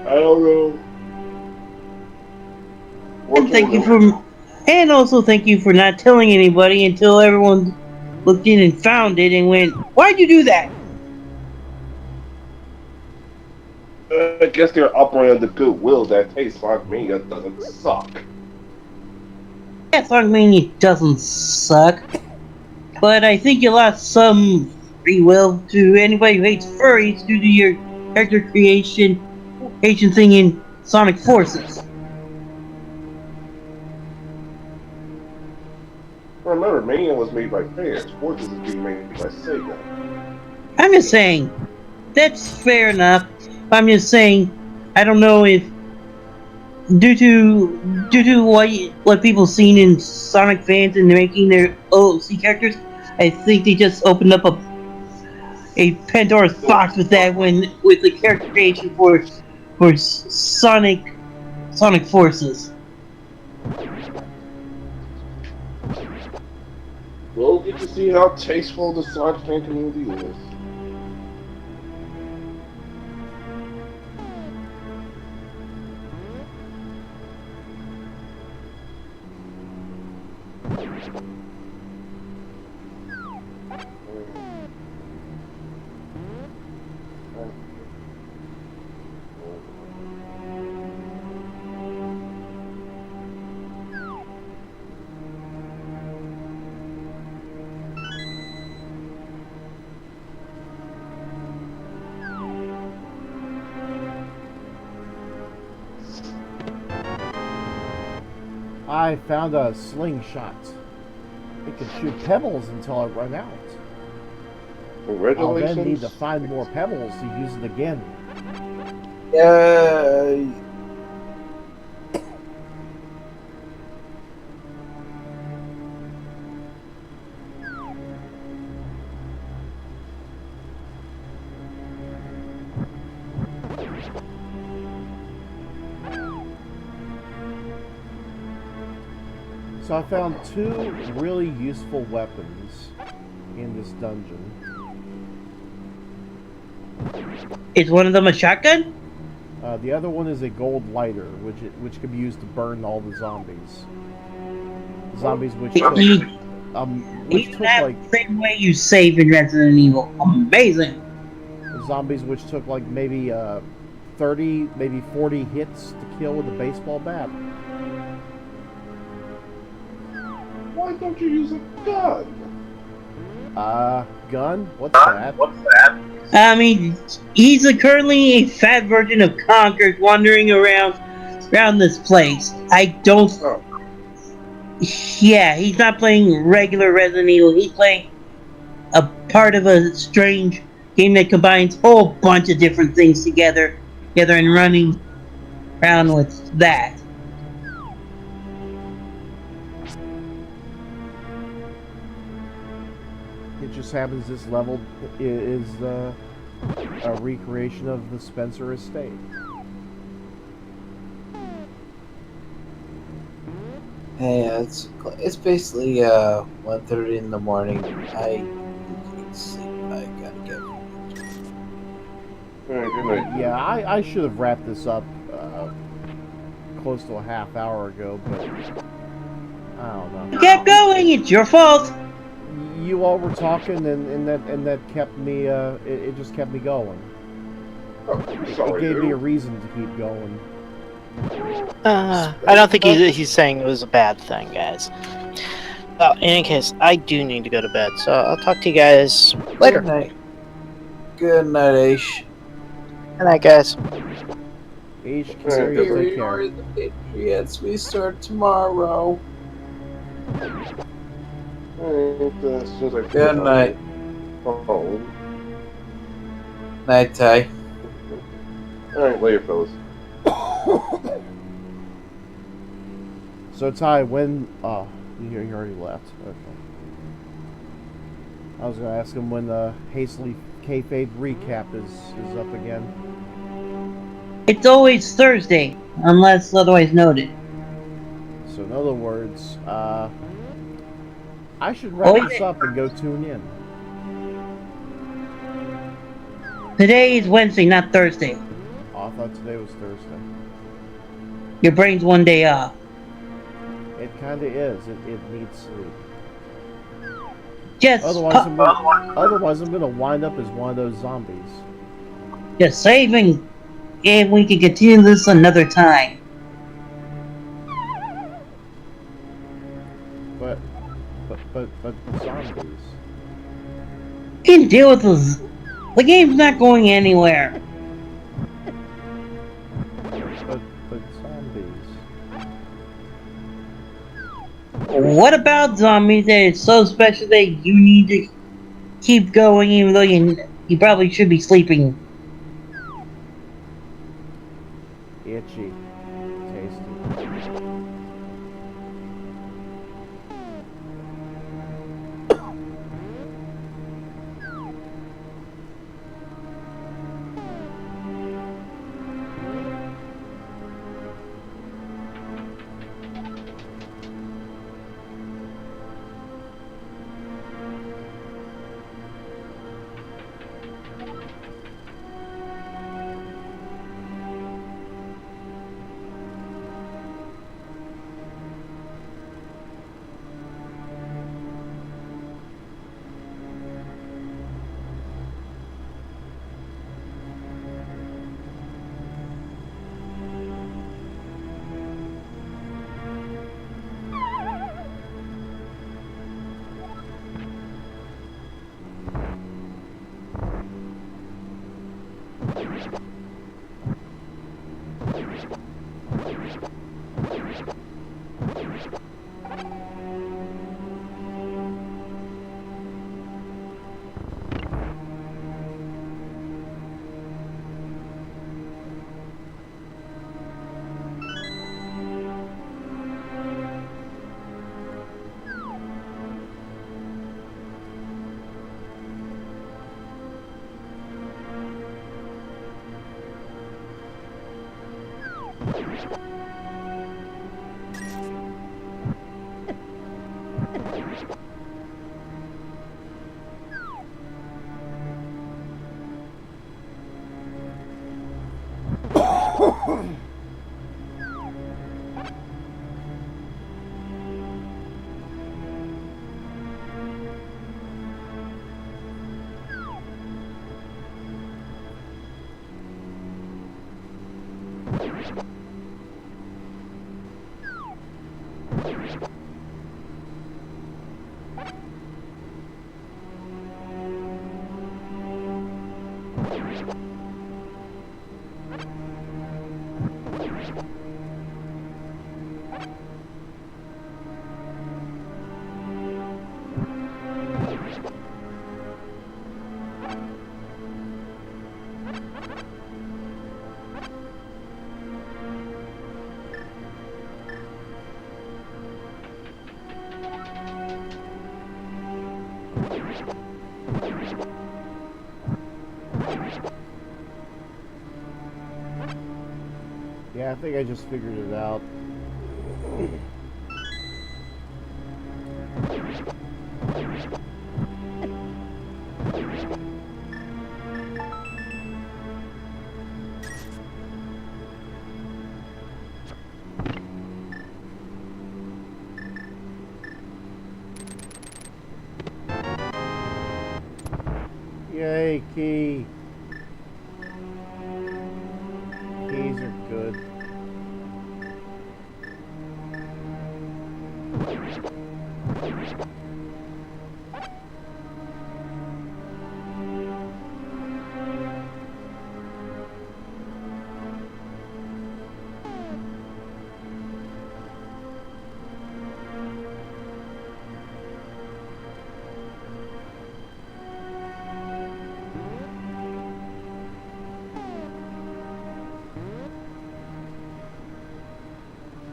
I don't know. And also thank you for not telling anybody until everyone looked in and found it and went, "Why'd you do that?" I guess they're operating on the goodwill that hey, Sonic Mania doesn't suck. Yeah, Sonic Mania doesn't suck, but I think you lost some free will to anybody who hates furries due to your character creation thing in Sonic Forces. Remember, Mania was made by fans. Forces is being made by Sega. I'm just saying, That's fair enough. I'm just saying, I don't know if due to what people seen in Sonic fans and making their OC characters, I think they just opened up a Pandora's box with that with the character creation for Sonic Forces. We'll get to see how tasteful the Sonic fan community is. I found a slingshot. It can shoot pebbles until I run out. I'll Congratulations. then need to find more pebbles to use it again. Yay! So I found 2 really useful weapons in this dungeon. Is one of them a shotgun? The other one is a gold lighter, which can be used to burn all the zombies. Zombies which took, Even that like same way you save in Resident Evil. Amazing. zombies which took like maybe 30, maybe 40 hits to kill with a baseball bat. Why don't you use a gun? Gun? What's that? I mean, he's currently a fat version of Conker wandering around this place. I don't. Oh. Yeah, he's not playing regular Resident Evil. He's playing a part of a strange game that combines a whole bunch of different things together and running around with that. It just happens this level is a recreation of the Spencer estate. Hey, it's basically 1:30 in the morning. I need to sleep. I gotta get. Alright, good night. Yeah, I should have wrapped this up close to a half hour ago, but I don't know. Get going. It's your fault. You all were talking, and that kept me. It just kept me going. Oh, It sorry, gave me a dude. reason to keep going. I don't think he's saying it was a bad thing, guys. In any case, I do need to go to bed, so I'll talk to you guys later. Good night. Good night, Aish. Good night, guys. H, Alright, consider you take care. Superior the Patriots. We start tomorrow. Alright, as soon as I Good night. Home. Night, Ty. Alright, later, fellas. So Ty, when you already left. Okay. I was gonna ask him when the hastily kayfabe recap is up again. It's always Thursday, unless otherwise noted. So in other words, I should wrap Oh, this yeah. up and go tune in. Today is Wednesday, not Thursday. Oh, I thought today was Thursday. Your brain's one day off. It kinda is. It needs sleep. Just Otherwise I'm gonna wind up as one of those zombies. just saving, and we can continue this another time. But zombies. You can deal with this. The game's not going anywhere. But zombies. What about zombies that is so special that you need to keep going even though you You probably should be sleeping. Itchy. Tasty. Yeah, I think I just figured it out. Yay, key. Keys are good.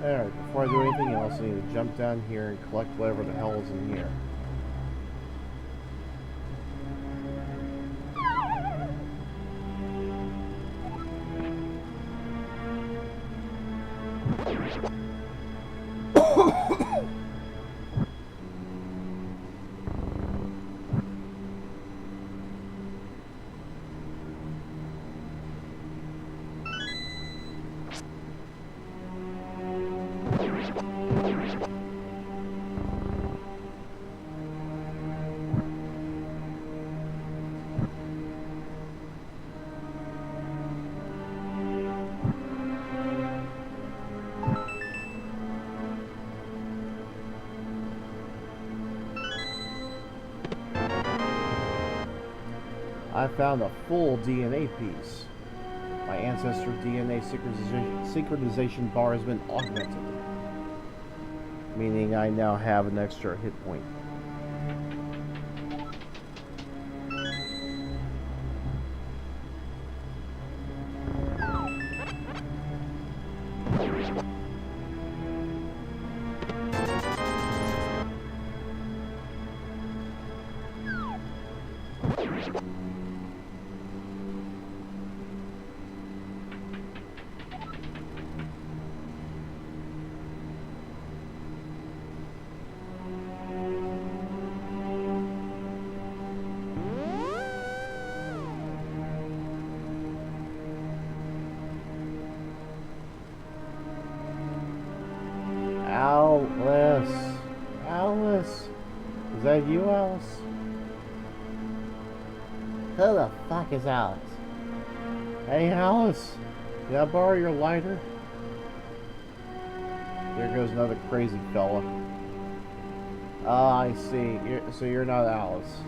Alright, before I do anything else, I need to jump down here and collect whatever the hell is in here. I found a full DNA piece. My ancestor DNA synchronization bar has been augmented, meaning I now have an extra hit point. Alice. Alice. Is that you, Alice? Who the fuck is Alice? Hey, Alice. Can I borrow your lighter? There goes another crazy fella. Oh, I see. So you're not Alice.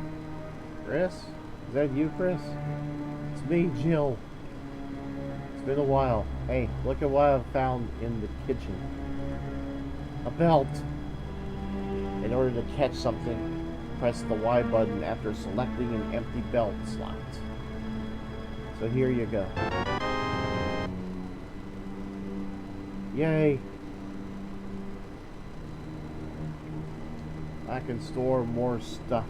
Chris? Is that you, Chris? It's me, Jill. It's been a while. Hey, look at what I found in the kitchen. A belt. In order to catch something, press the Y button after selecting an empty belt slot. So here you go. Yay! I can store more stuff.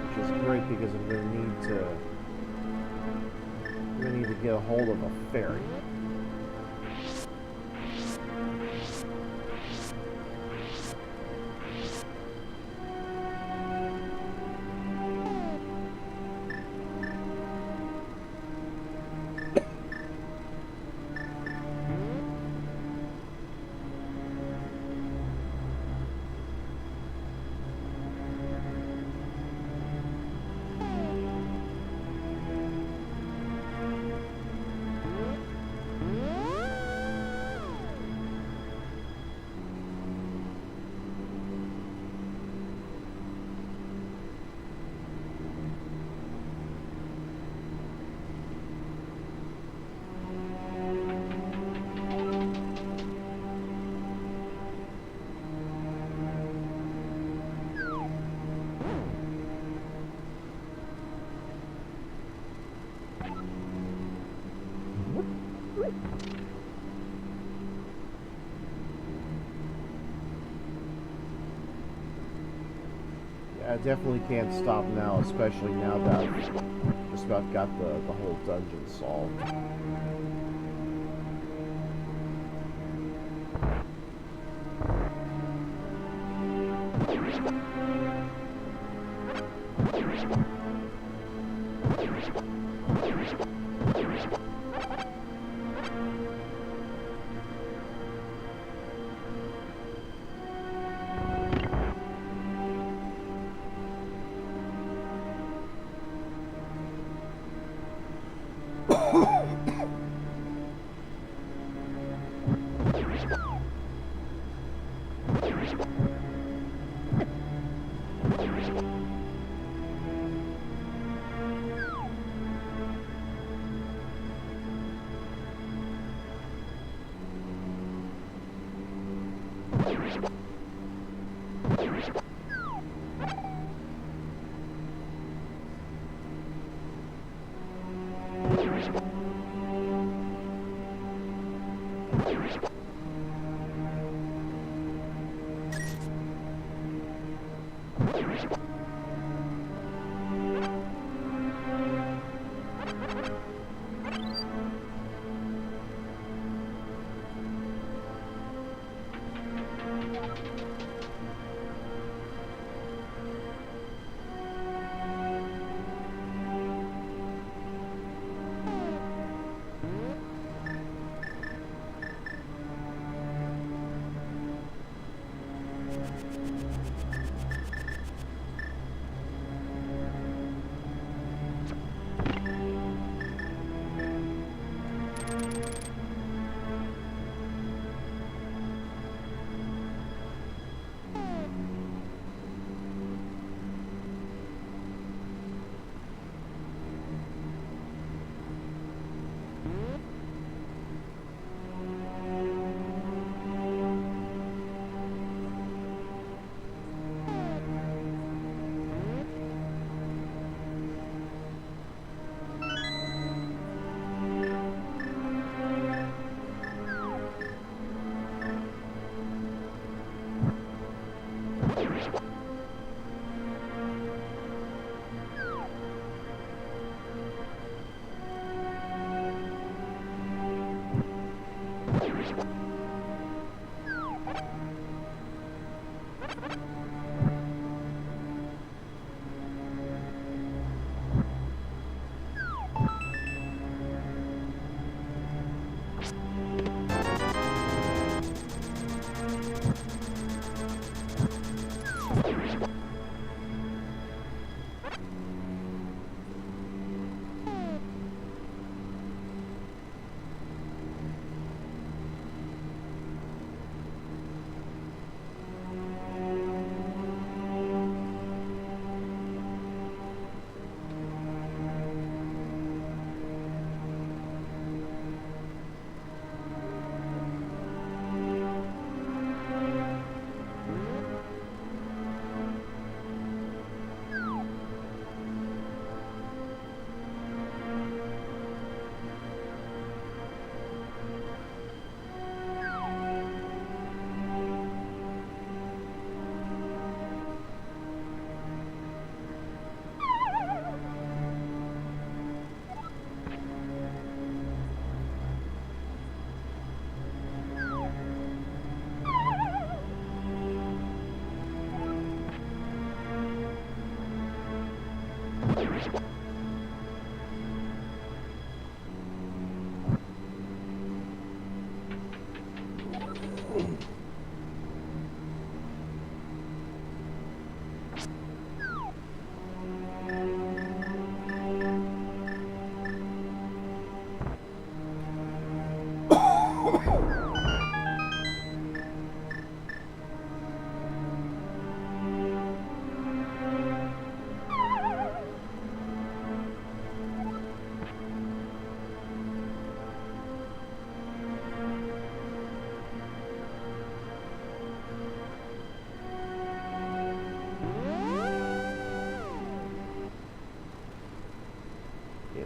Which is great because I'm gonna need to get a hold of a ferry. I definitely can't stop now, especially now that I've just about got the whole dungeon solved.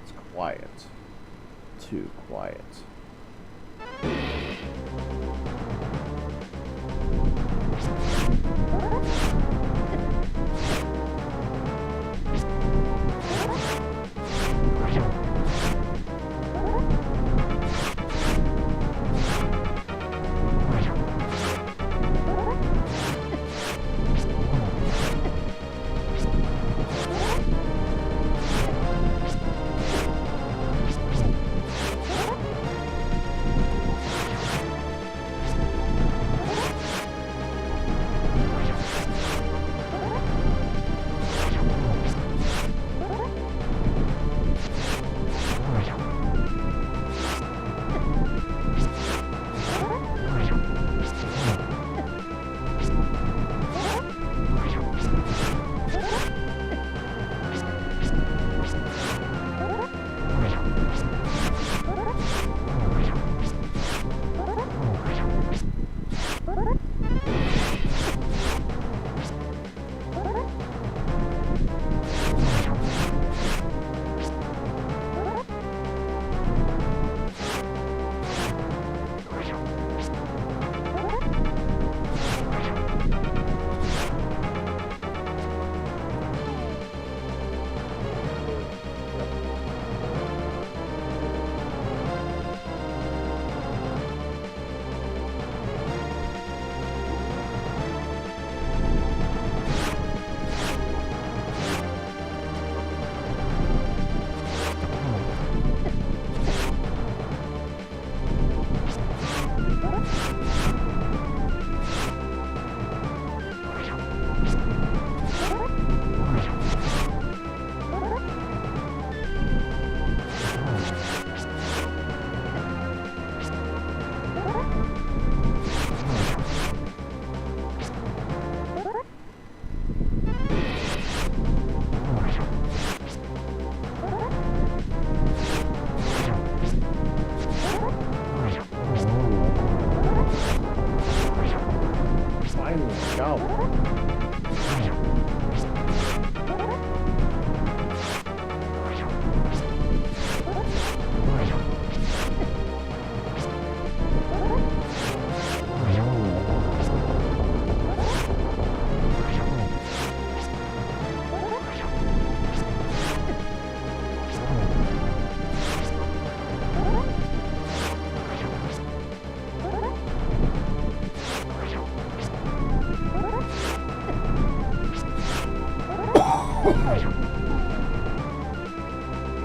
It's quiet. Too quiet.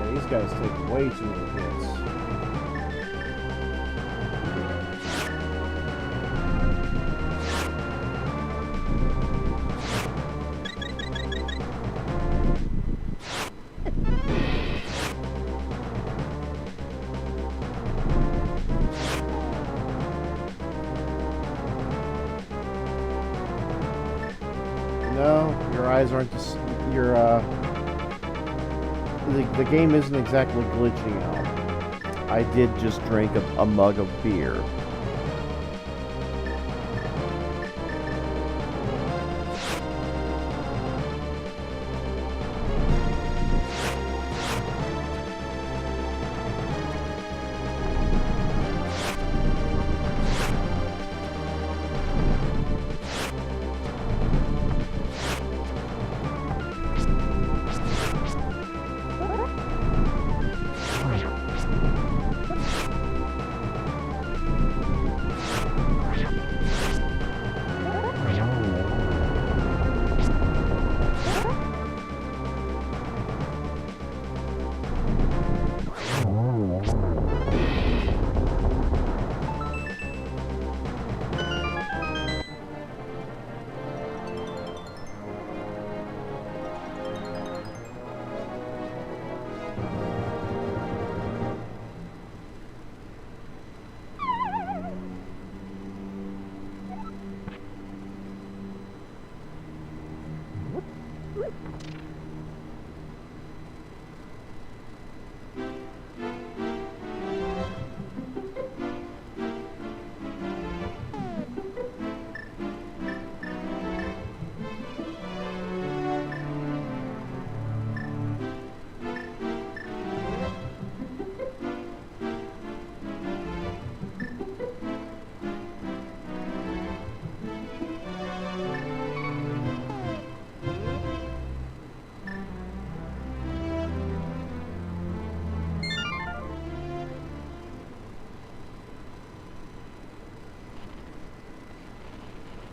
Yeah, these guys take way too many hits. No, your eyes aren't just your the game isn't exactly glitching out. I did just drink a mug of beer.